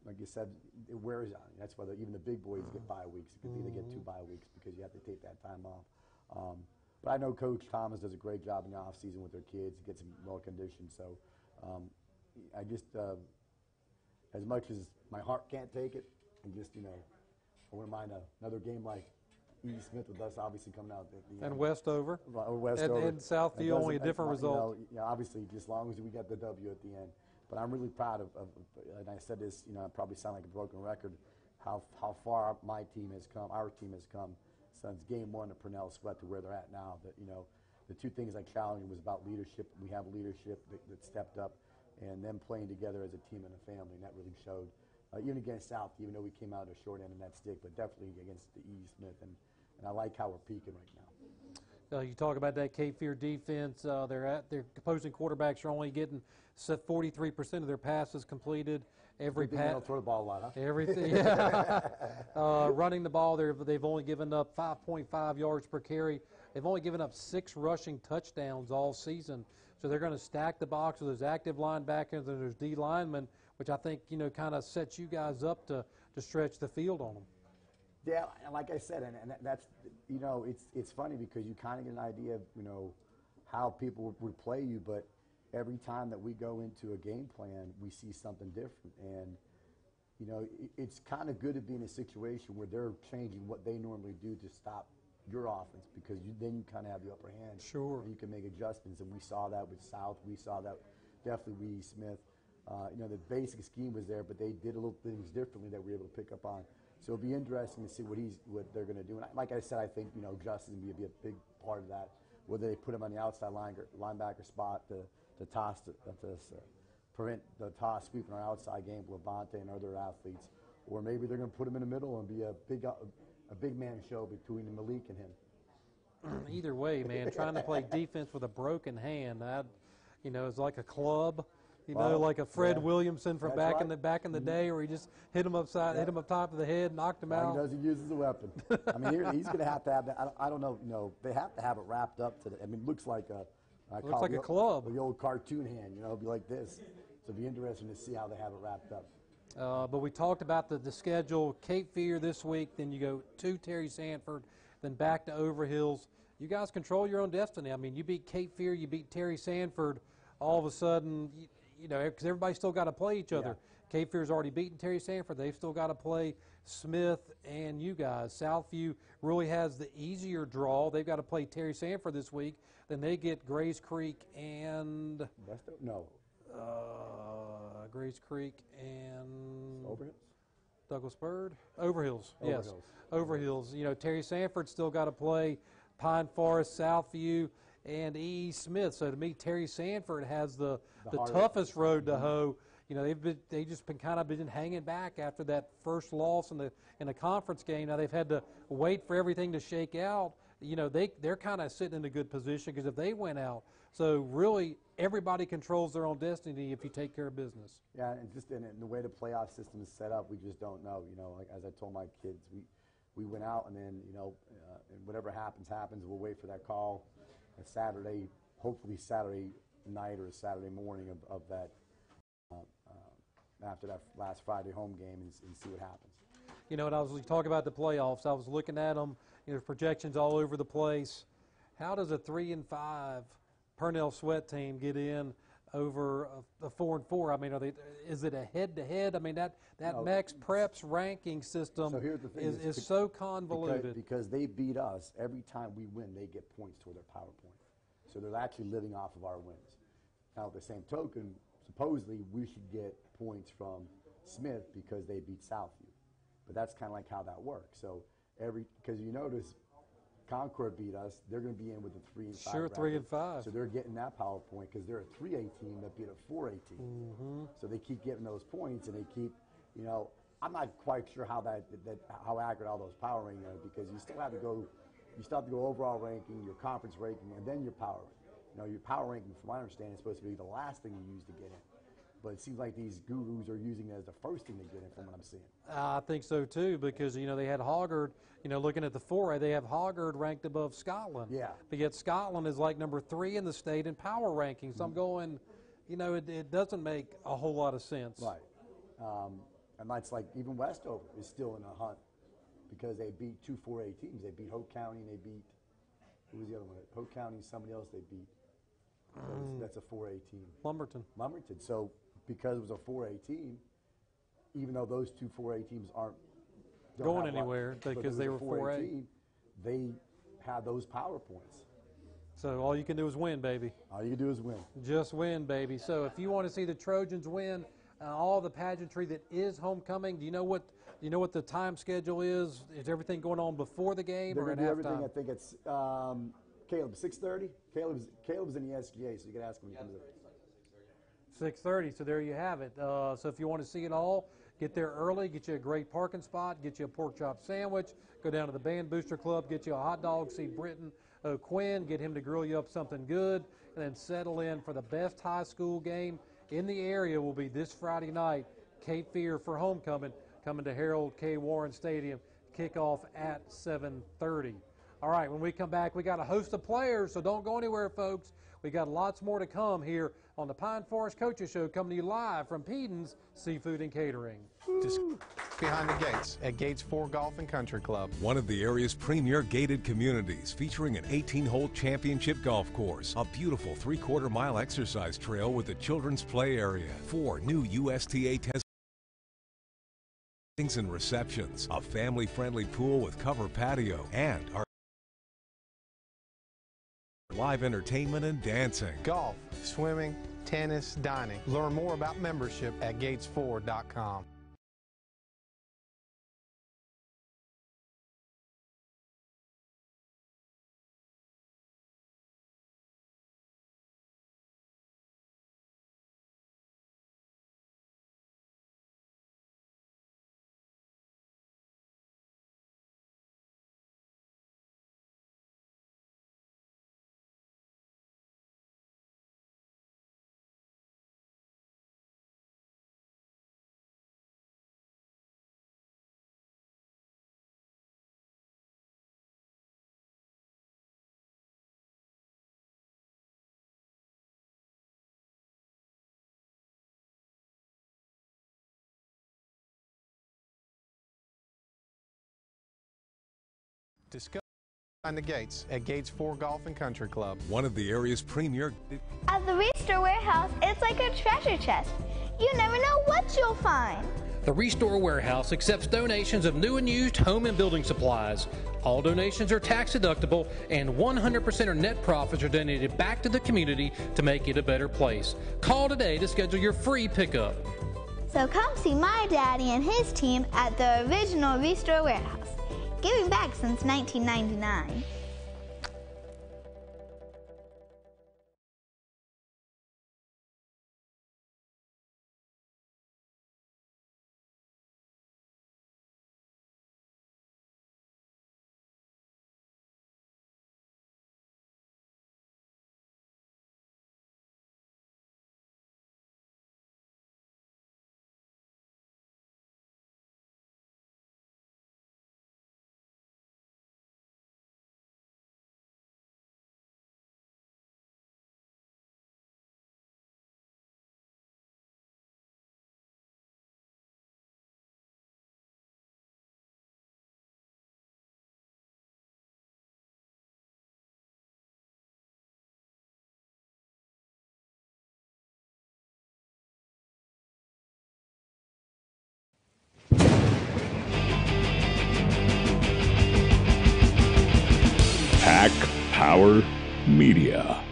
like you said, it wears on you. That's why even the big boys get bye weeks. You can either get 2 bye weeks because you have to take that time off. But I know Coach Thomas does a great job in the off season with their kids. He gets them well conditioned. So, I just, as much as my heart can't take it, and just I wouldn't mind another game like E. Smith with us obviously coming out at the and end. Westover. Or Westover. And Southfield, only a different result. Obviously, as long as we get the W at the end. But I'm really proud of and I said this, I probably sound like a broken record, how far my team has come, our team has come since game 1 of Purnell Sweat to where they're at now. That, the 2 things I challenged was about leadership. We have leadership that stepped up, and them playing together as a team and a family, and that really showed. Even against South, even though we came out of the short end of that stick, but definitely against the E. Smith, and I like how we're peaking right now. You talk about that Cape Fear defense. Their opposing quarterbacks are only getting 43% of their passes completed. Every pass. They'll throw the ball a lot, huh? Everything. Yeah. Running the ball, they've only given up 5.5 yards per carry. They've only given up 6 rushing touchdowns all season. So they're going to stack the box with those active linebackers and those D linemen, which I think kind of sets you guys up to stretch the field on them. Yeah, like I said, and that's it's funny because you kind of get an idea of how people would play you, but every time that we go into a game plan, we see something different, and it's kind of good to be in a situation where they're changing what they normally do to stop your offense, because then you kind of have the upper hand. Sure. And you can make adjustments, and we saw that with South. We saw that definitely with E. Smith. The basic scheme was there, but they did a little things differently that we were able to pick up on. So it'll be interesting to see what they're going to do. And like I said, I think Justin will be a big part of that. Whether they put him on the outside linebacker spot to toss to prevent the toss sweeping our outside game with Levante and other athletes, or maybe they're going to put him in the middle and be a big man show between Malik and him. Either way, man, trying to play defense with a broken hand, it's like a club. Like a Fred Williamson from back in the day, where he just hit him up top of the head, knocked him out. He doesn't use it as a weapon. I mean, he's going to have that. I don't know. They have to have it wrapped up to. It looks like a club. The old cartoon hand. It'll be like this. So it'll be interesting to see how they have it wrapped up. But we talked about the schedule. Cape Fear this week, then you go to Terry Sanford, then back to Overhills. You guys control your own destiny. I mean, you beat Cape Fear, you beat Terry Sanford. All of a sudden, because everybody's still got to play each other. Yeah. Cape Fear's already beaten Terry Sanford. They've still got to play Smith and you guys. Southview really has the easier draw. They've got to play Terry Sanford this week. Then they get Grays Creek and Grace Creek and Overhills? Douglas Bird? Overhills, yes. Overhills. Overhills. You know, Terry Sanford's still got to play Pine Forest, Southview, and E.E. Smith. So to me, Terry Sanford has the toughest road to hoe. You know, they just been kind of been hanging back after that first loss in the conference game. Now they've had to wait for everything to shake out. You know, they're kind of sitting in a good position because if they went out, so really everybody controls their own destiny if you take care of business. Yeah, and just in the way the playoff system is set up, we just don't know. You know, like as I told my kids, we went out and then, you know, and whatever happens. We'll wait for that call Saturday, hopefully Saturday night or Saturday morning of that. After that last Friday home game and see what happens. You know, and I was talking about the playoffs. I was looking at them. You know, projections all over the place. How does a 3-5 Purnell Sweat team get in over a 4-4? I mean, is it a head-to-head? I mean, that Max Preps ranking system is so convoluted. Because they beat us, every time we win, they get points toward their PowerPoint. So they're actually living off of our wins. Now, at the same token, supposedly we should get points from Smith because they beat Southview. But that's kind of like how that works. So because you notice Concord beat us, they're going to be in with a 3-5. Sure, record. 3-5. So they're getting that PowerPoint because they're a 3A team that beat a 4A team. Mm-hmm. So they keep getting those points, and they keep, you know, I'm not quite sure how how accurate all those power rankings are because you still have to go overall ranking, your conference ranking, and then your power. You know, your power ranking, from my understanding, is supposed to be the last thing you use to get in. But it seems like these gurus are using it as the first thing to get in from what I'm seeing. I think so, too, because, you know, they had Hoggard, you know, looking at the 4A, they have Hoggard ranked above Scotland. Yeah. But yet Scotland is like number 3 in the state in power rankings. So I'm going, you know, it doesn't make a whole lot of sense. Right. And that's like even Westover is still in a hunt because they beat 2 4A teams. They beat Hope County and they beat, who was the other one? Hope County and somebody else they beat. So that's a 4A team. Lumberton. So because it was a 4A team, even though those 2 4A teams aren't going anywhere because they were 4A team, they had those power points. So all you can do is win, baby. All you can do is win. Just win, baby. So if you want to see the Trojans win all the pageantry that is homecoming, do you know what the time schedule is? Is everything going on before the game They're or at do halftime? everything. I think it's Caleb 6:30. Caleb's in the SGA, so you can ask him when he comes in. 6:30. So there you have it. So if you want to see it all, get there early, get you a great parking spot, get you a pork chop sandwich, go down to the Band Booster Club, get you a hot dog, see Britton O'Quinn, get him to grill you up something good, and then settle in for the best high school game in the area. Will be this Friday night. Cape Fear for homecoming, coming to Harold K. Warren Stadium. Kickoff at 7:30. All right, when we come back, we got a host of players, so don't go anywhere, folks. We got lots more to come here on the Pine Forest Coaches Show, coming to you live from Peden's Seafood and Catering. Just behind the gates at Gates 4 Golf and Country Club. One of the area's premier gated communities, featuring an 18-hole championship golf course, a beautiful 3/4-mile exercise trail with a children's play area, 4 new USTA test and receptions, a family-friendly pool with covered patio, and our live entertainment and dancing. Golf, swimming, tennis, dining. Learn more about membership at gates4.com. Discover behind the gates at Gates 4 Golf and Country Club. One of the area's premier. At the Restore Warehouse, it's like a treasure chest. You never know what you'll find. The Restore Warehouse accepts donations of new and used home and building supplies. All donations are tax deductible, and 100% of net profits are donated back to the community to make it a better place. Call today to schedule your free pickup. So come see my daddy and his team at the original Restore Warehouse, giving back since 1999. Pack Power Media.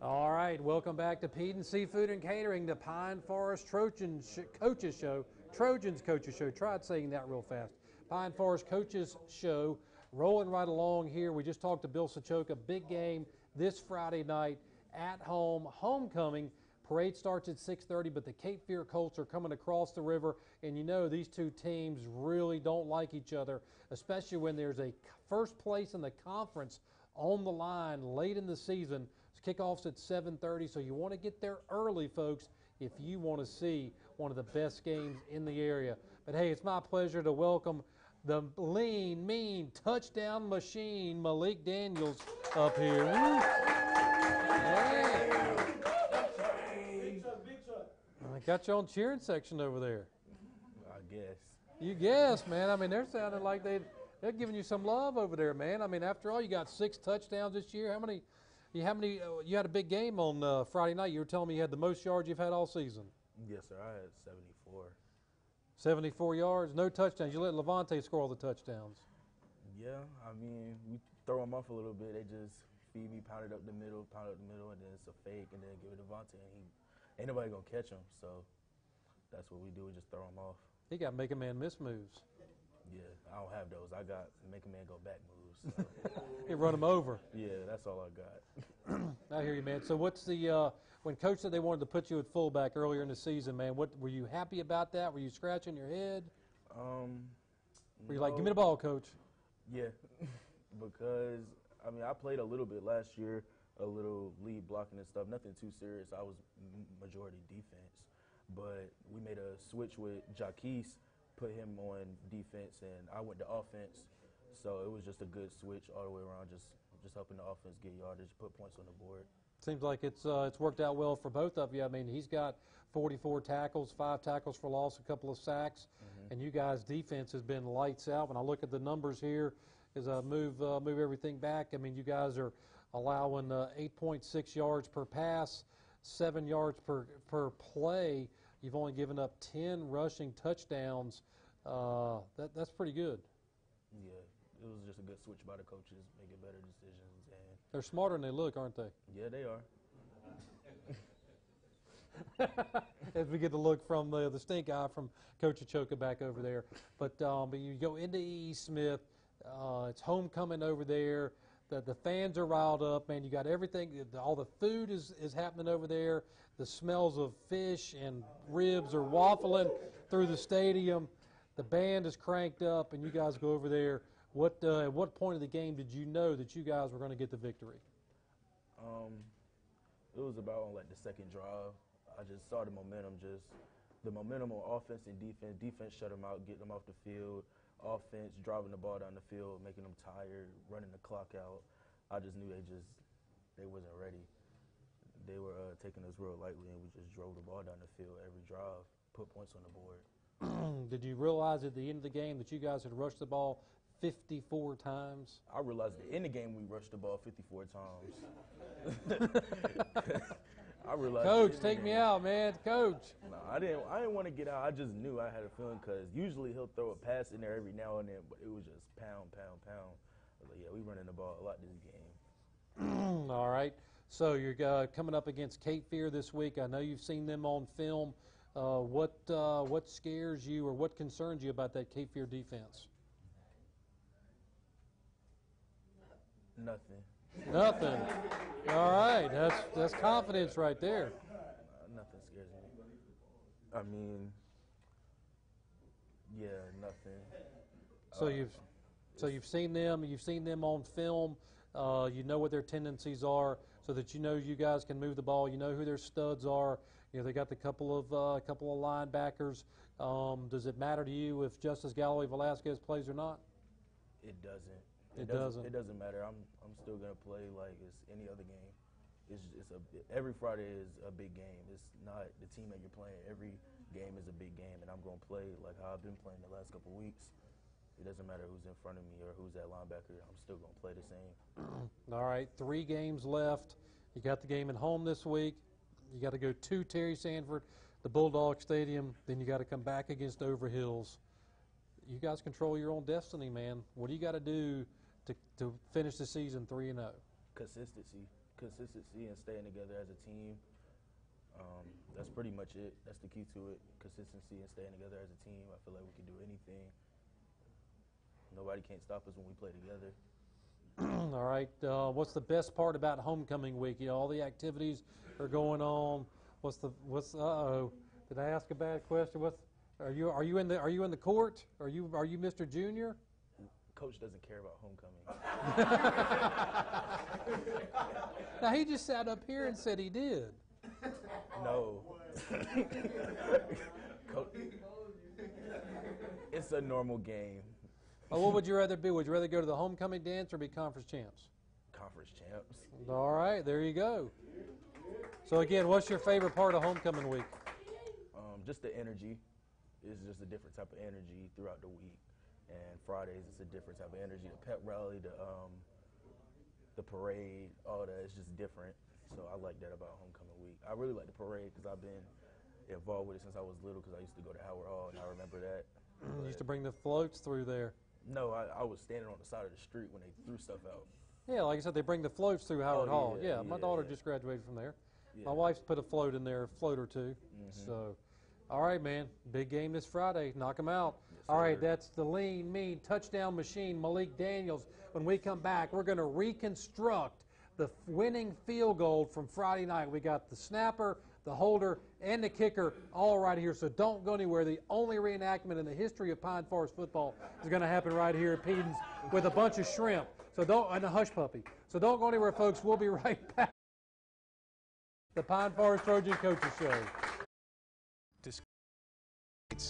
All right, welcome back to Peden Seafood and Catering, the Pine Forest Trojans Coaches Show. Trojans Coaches Show. Try saying that real fast. Pine Forest Coaches Show. Rolling right along here. We just talked to Bill Sachoka. Big game this Friday night at home. Homecoming. Parade starts at 6:30, but the Cape Fear Colts are coming across the river, and you know these two teams really don't like each other, especially when there's a first place in the conference on the line late in the season. Kickoff's at 7:30, so you want to get there early, folks, if you want to see one of the best games in the area. But hey, it's my pleasure to welcome the lean, mean touchdown machine, Malik Daniels, up here. Woo. Yeah. I got you on cheering section over there. I guess. You guess, man. I mean, they're sounding like they're giving you some love over there, man. I mean, after all, you got 6 touchdowns this year. How many? You had a big game on Friday night. You were telling me you had the most yards you've had all season. Yes, sir. I had 74. 74 yards, no touchdowns. You let Levante score all the touchdowns. Yeah, I mean, we throw them off a little bit. They just feed me, pound it up the middle, and then it's a fake, and then give it to Levante, and ain't nobody gonna catch him. So that's what we do. We just throw him off. He got make a man miss moves. Yeah, I don't have those. I got make a man go back moves. So. He run him over. Yeah, that's all I got. I hear you, man. So what's the when Coach said they wanted to put you at fullback earlier in the season, man? What were you happy about that? Were you scratching your head? Were you like, give me the ball, Coach? Yeah, because I mean, I played a little bit last year, a little lead blocking and stuff. Nothing too serious. I was majority defense, but we made a switch with Jaquise, put him on defense, and I went to offense. So it was just a good switch all the way around, just helping the offense get yardage, put points on the board. Seems like it's worked out well for both of you. I mean, he's got 44 tackles, 5 tackles for loss, a couple of sacks, and you guys' defense has been lights out. When I look at the numbers here, as I move everything back, I mean, you guys are allowing 8.6 yards per pass, 7 yards per play. You've only given up 10 rushing touchdowns. That's pretty good. Yeah, it was just a good switch by the coaches, making better decisions. And they're smarter than they look, aren't they? Yeah, they are. As we get the look from the stink eye from Coach Achoka back over there. But you go into E. Smith, it's homecoming over there. The fans are riled up, man. You got everything. All the food is happening over there. The smells of fish and ribs are waffling through the stadium. The band is cranked up, and you guys go over there. At what point of the game did you know that you guys were going to get the victory? It was about on like the second drive. I just saw the momentum on offense and defense. Defense shut them out, get them off the field. Offense driving the ball down the field, making them tired, running the clock out. I just knew they wasn't ready. They were taking us real lightly, and we just drove the ball down the field every drive, put points on the board. Did you realize at the end of the game that you guys had rushed the ball 54 times? I realized that in the game we rushed the ball 54 times. I realized. Coach, take me out, man. Coach. No, I didn't want to get out. I just knew I had a feeling because usually he'll throw a pass in there every now and then, but it was just pound, pound, pound. I was like, yeah, we running the ball a lot this game. All right. So you're coming up against Cape Fear this week. I know you've seen them on film. What scares you or what concerns you about that Cape Fear defense? Nothing. Nothing. All right, that's confidence right there. Nothing scares me. I mean, yeah, nothing. So you've seen them on film. You know what their tendencies are, so that you know you guys can move the ball. You know who their studs are. You know they got the couple of linebackers. Does it matter to you if Justice Galloway Velasquez plays or not? It doesn't. It doesn't. It doesn't matter. I'm still gonna play like it's any other game. Every Friday is a big game. It's not the team that you're playing. Every game is a big game, and I'm gonna play like how I've been playing the last couple weeks. It doesn't matter who's in front of me or who's at linebacker. I'm still gonna play the same. All right, 3 games left. You got the game at home this week. You got to go to Terry Sanford, the Bulldog Stadium. Then you got to come back against Overhills. You guys control your own destiny, man. What do you got to do to finish the season 3-0? Consistency and staying together as a team. That's pretty much it. That's the key to it. Consistency and staying together as a team. I feel like we can do anything. Nobody can't stop us when we play together. All right. What's the best part about homecoming week? You know, all the activities are going on. Uh-oh. Did I ask a bad question? Are you in the court? Are you Mr. Junior? Coach doesn't care about homecoming. Now he just sat up here and said he did. No. It's a normal game. Oh, what would you rather be? Would you rather go to the homecoming dance or be conference champs? Conference champs. All right, there you go. So again, what's your favorite part of homecoming week? Just the energy. It's just a different type of energy throughout the week. And Fridays, it's a different type of energy. The pep rally, the parade, all that, it's just different. So I like that about homecoming week. I really like the parade because I've been involved with it since I was little because I used to go to Howard Hall, and I remember that. You used to bring the floats through there. No, I was standing on the side of the street when they threw stuff out. Yeah, like I said, they bring the floats through Howard Hall. Yeah, my daughter just graduated from there. Yeah. My wife's put a float in there, a float or two. So, all right, man, big game this Friday. Knock them out. Yes, all right, sir. that's the lean, mean touchdown machine, Malik Daniels. When we come back, we're going to reconstruct the winning field goal from Friday night. We got the snapper, the holder, and the kicker all right here. So don't go anywhere. The only reenactment in the history of Pine Forest football is going to happen right here at Pedon's with a bunch of shrimp. So and a hush puppy. So don't go anywhere, folks. We'll be right back. The Pine Forest Trojan Coaches Show.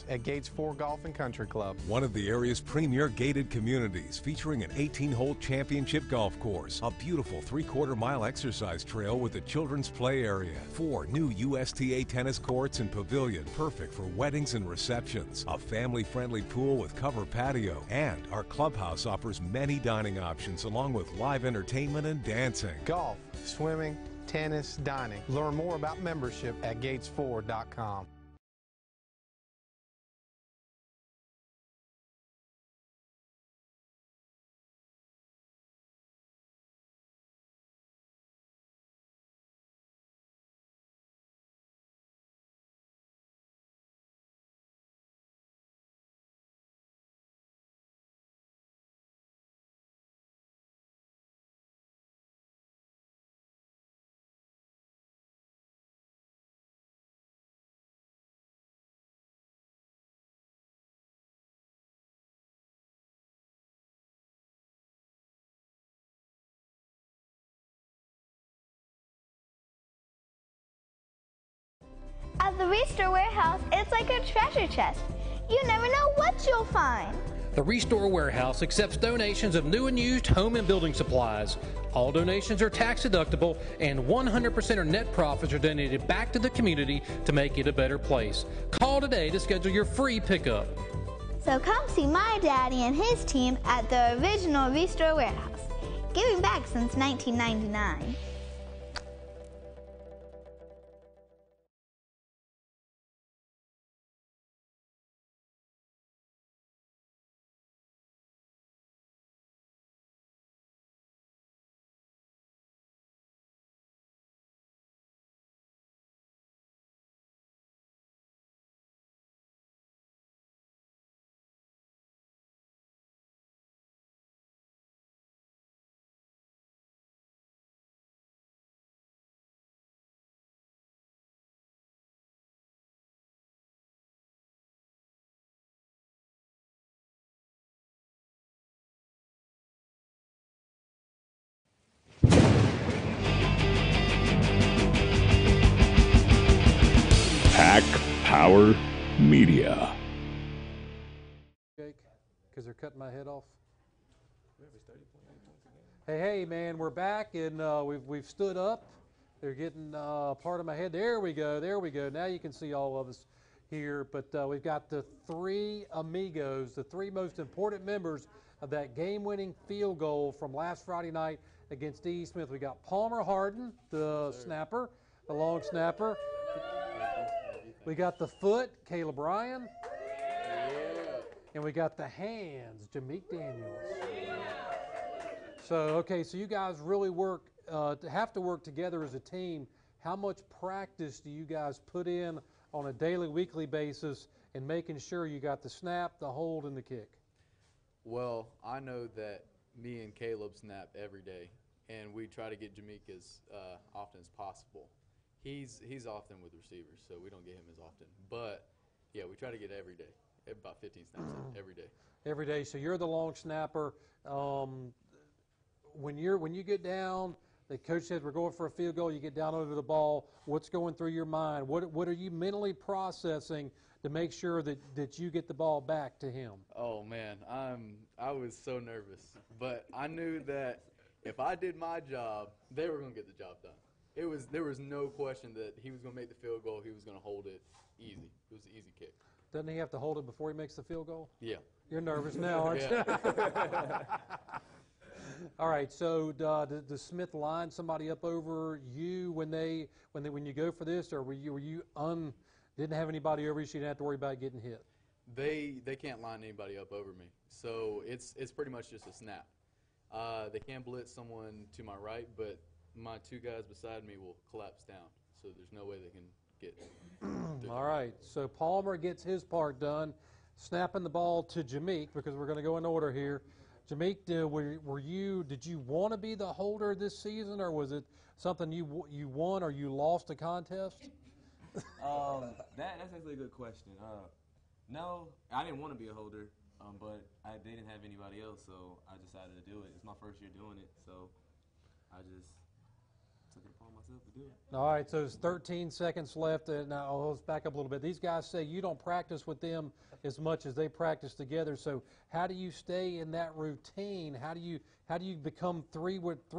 At Gates 4 Golf and Country Club. One of the area's premier gated communities featuring an 18-hole championship golf course, a beautiful 3/4-mile exercise trail with a children's play area, 4 new USTA tennis courts and pavilion perfect for weddings and receptions, a family-friendly pool with cover patio, and our clubhouse offers many dining options along with live entertainment and dancing. Golf, swimming, tennis, dining. Learn more about membership at gates4.com. At the Restore Warehouse, it's like a treasure chest. You never know what you'll find. The Restore Warehouse accepts donations of new and used home and building supplies. All donations are tax deductible, and 100% of net profits are donated back to the community to make it a better place. Call today to schedule your free pickup. So come see my daddy and his team at the original Restore Warehouse, giving back since 1999. Power Media. Jake, because they're cutting my head off. Hey, man, we're back, and we've stood up. They're getting part of my head. There we go. Now you can see all of us here. But we've got the three amigos, the three most important members of that game-winning field goal from last Friday night against D.E. Smith. We got Palmer Hardin, the snapper, the long snapper. We got the foot, Caleb Ryan. And we got the hands, Jameek Daniels. So, okay, so you guys really have to work together as a team. How much practice do you guys put in on a daily, weekly basis in making sure you got the snap, the hold, and the kick? Well, I know that me and Caleb snap every day, and we try to get Jameek as often as possible. He's often with receivers, so we don't get him as often. But, yeah, we try to get every day, about 15 snaps every day. Every day. So you're the long snapper. When you get down, the coach says we're going for a field goal, you get down over the ball, what's going through your mind? What are you mentally processing to make sure that you get the ball back to him? Oh, man, I was so nervous. But I knew that if I did my job, they were going to get the job done. There was no question that he was going to make the field goal, he was going to hold it easy. It was an easy kick. Doesn't he have to hold it before he makes the field goal? Yeah. You're nervous now, aren't you? All right. So does Smith line somebody up over you when you go for this, or were you didn't have anybody over you, so you didn't have to worry about getting hit? They can't line anybody up over me, so it's pretty much just a snap. They can blitz someone to my right, but my two guys beside me will collapse down, so there's no way they can get. All right. So Palmer gets his part done, snapping the ball to Jameek, because we're going to go in order here. Jameek, did you want to be the holder this season, or was it something you won or you lost a contest? That's actually a good question. No, I didn't want to be a holder, but they didn't have anybody else, so I decided to do it. It's my first year doing it, so I just took it upon myself to do it. All right, so there's 13 seconds left. Now, let's back up a little bit. These guys say you don't practice with them as much as they practice together. So how do you stay in that routine? How do you become three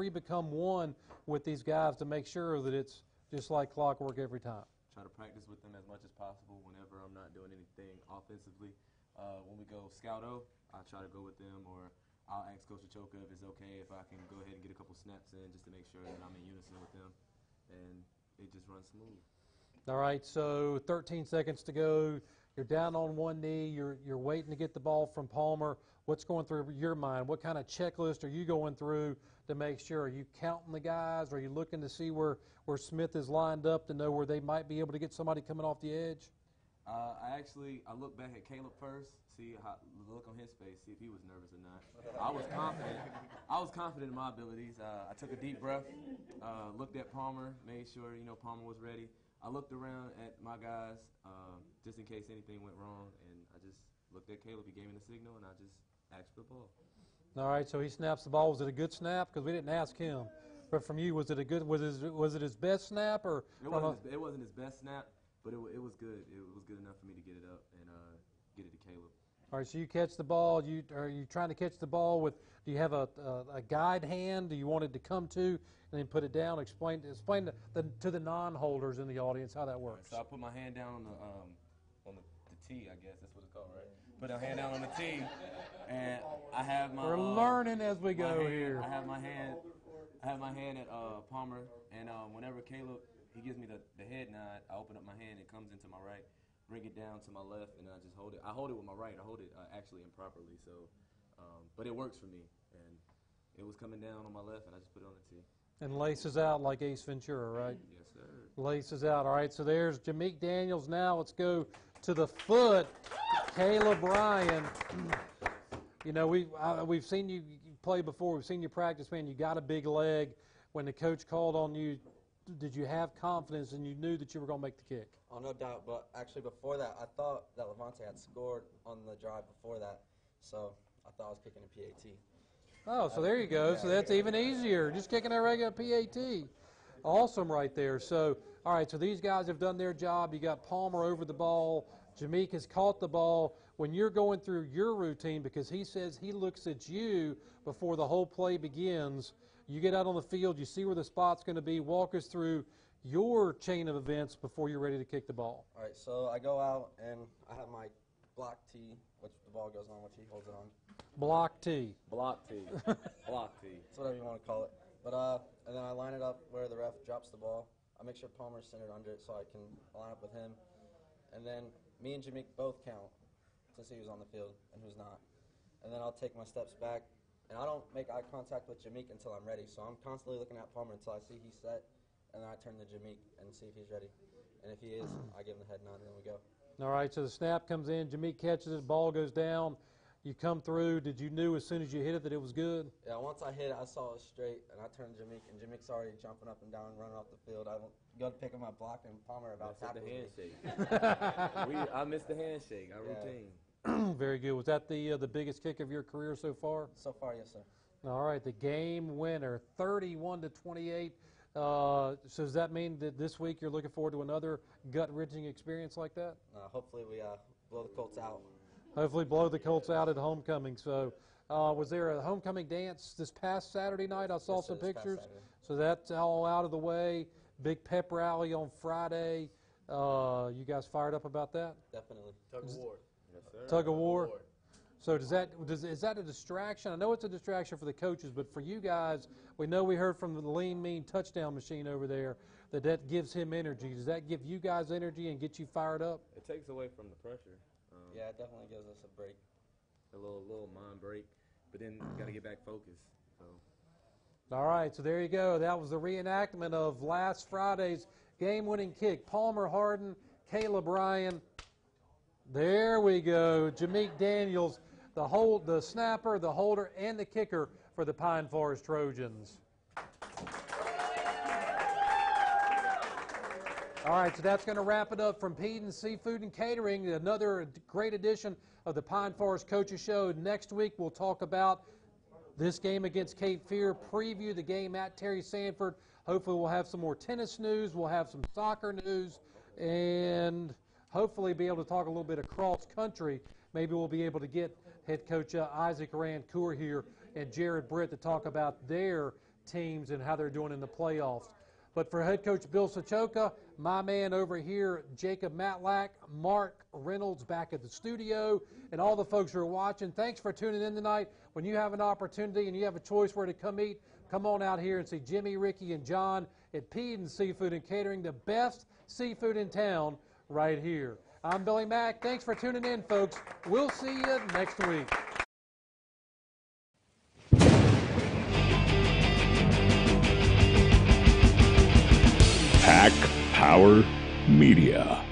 become one with these guys to make sure that it's just like clockwork every time? Try to practice with them as much as possible whenever I'm not doing anything offensively. When we go scout-o, I try to go with them, or I'll ask Coach Achoka if it's okay if I can go ahead and get a couple snaps in just to make sure that I'm in unison with them, and it just runs smooth. All right, so 13 seconds to go. You're down on one knee. You're waiting to get the ball from Palmer. What's going through your mind? What kind of checklist are you going through to make sure? Are you counting the guys? Are you looking to see where Smith is lined up to know where they might be able to get somebody coming off the edge? I look back at Caleb first, see the look on his face, see if he was nervous or not. I was confident. I was confident in my abilities. I took a deep breath, looked at Palmer, made sure Palmer was ready. I looked around at my guys just in case anything went wrong, and I just looked at Caleb. He gave me the signal, and I just asked for the ball. All right, so he snaps the ball. Was it a good snap? Because we didn't ask him. But from you, was it his best snap, or it wasn't his best snap, but it was good. It was good enough for me to get it up and get it to Caleb. All right, so you catch the ball. Are you trying to catch the ball with? Do you have a guide hand? Do you want it to come to and then put it down? Explain to the non-holders in the audience how that works. So I put my hand down on the tee. I guess that's what it's called, right? Put a hand down on the tee, and I have my. We're learning as we go here. I have my hand at Palmer, and whenever Caleb he gives me the head nod, I open up my hand. It comes into my right. Bring it down to my left, and I just hold it. I hold it with my right. I hold it actually improperly, so, but it works for me. And it was coming down on my left, and I just put it on the tee. And laces out like Ace Ventura, right? Yes, sir. Laces out. All right, so there's Jameek Daniels. Now let's go to the foot. Caleb Ryan. We've seen you play before. We've seen you practice, man. You got a big leg. When the coach called on you, did you have confidence and you knew that you were going to make the kick? Oh, no doubt. But actually before that, I thought that Levante had scored on the drive before that. So I thought I was kicking a PAT. Oh, so there you go. So that's even easier. Just kicking a regular PAT. Awesome right there. So All right, so these guys have done their job. You got Palmer over the ball. Jameek has caught the ball. When you're going through your routine, because he says he looks at you before the whole play begins, you get out on the field, you see where the spot's going to be. Walk us through your chain of events before you're ready to kick the ball. All right, so I go out and I have my block tee, which the ball goes on, which he holds it on. Block tee. Block tee. Block tee. It's whatever you want to call it. But and then I line it up where the ref drops the ball. I make sure Palmer's centered under it so I can line up with him. And then me and Jameek both count to see who's on the field and who's not. And then I'll take my steps back. And I don't make eye contact with Jameek until I'm ready. So I'm constantly looking at Palmer until I see he's set. And then I turn to Jameek and see if he's ready. And if he is, I give him the head nod and then we go. All right, so the snap comes in. Jameek catches it. Ball goes down. You come through. Did you knew as soon as you hit it that it was good? Yeah, once I hit it, I saw it straight, and I turned to Jameek, and Jameek's already jumping up and down, running off the field. I go to pick up my block, and Palmer about That's tackles the me. handshake. I missed the handshake. Our Yeah. routine. Very good. Was that the biggest kick of your career so far? So far, yes, sir. All right, the game winner, 31-28. So does that mean that this week you're looking forward to another gut-wrenching experience like that? Hopefully we blow the Colts out. Hopefully blow the Colts out at homecoming. So was there a homecoming dance this past Saturday night? I saw Yes, some sir, this past pictures. Saturday. So that's all out of the way. Big pep rally on Friday. You guys fired up about that? Definitely. Tug of war. Yes, sir. Tug of war? So is that a distraction? I know it's a distraction for the coaches, but for you guys, we know we heard from the lean, mean touchdown machine over there that gives him energy. Does that give you guys energy and get you fired up? It takes away from the pressure. Yeah, it definitely gives us a break. A little mind break, but then you got to get back focused. So. All right, so there you go. That was the reenactment of last Friday's game-winning kick. Palmer Hardin, Caleb Ryan. There we go. Jameek Daniels, the snapper, the holder, and the kicker for the Pine Forest Trojans. All right, so that's going to wrap it up from Peden's Seafood and Catering, another great edition of the Pine Forest Coaches Show. Next week, we'll talk about this game against Cape Fear, preview the game at Terry Sanford. Hopefully, we'll have some more tennis news. We'll have some soccer news, and hopefully be able to talk a little bit of cross country. Maybe we'll be able to get head coach Isaac Rancour here and Jared Britt to talk about their teams and how they're doing in the playoffs. But for head coach Bill Sochoka, my man over here, Jacob Matlack, Mark Reynolds back at the studio, and all the folks who are watching, thanks for tuning in tonight. When you have an opportunity and you have a choice where to come eat, come on out here and see Jimmy, Ricky, and John at Peden's Seafood and Catering, the best seafood in town right here. I'm Billy Mack. Thanks for tuning in, folks. We'll see you next week. Pack Power Media.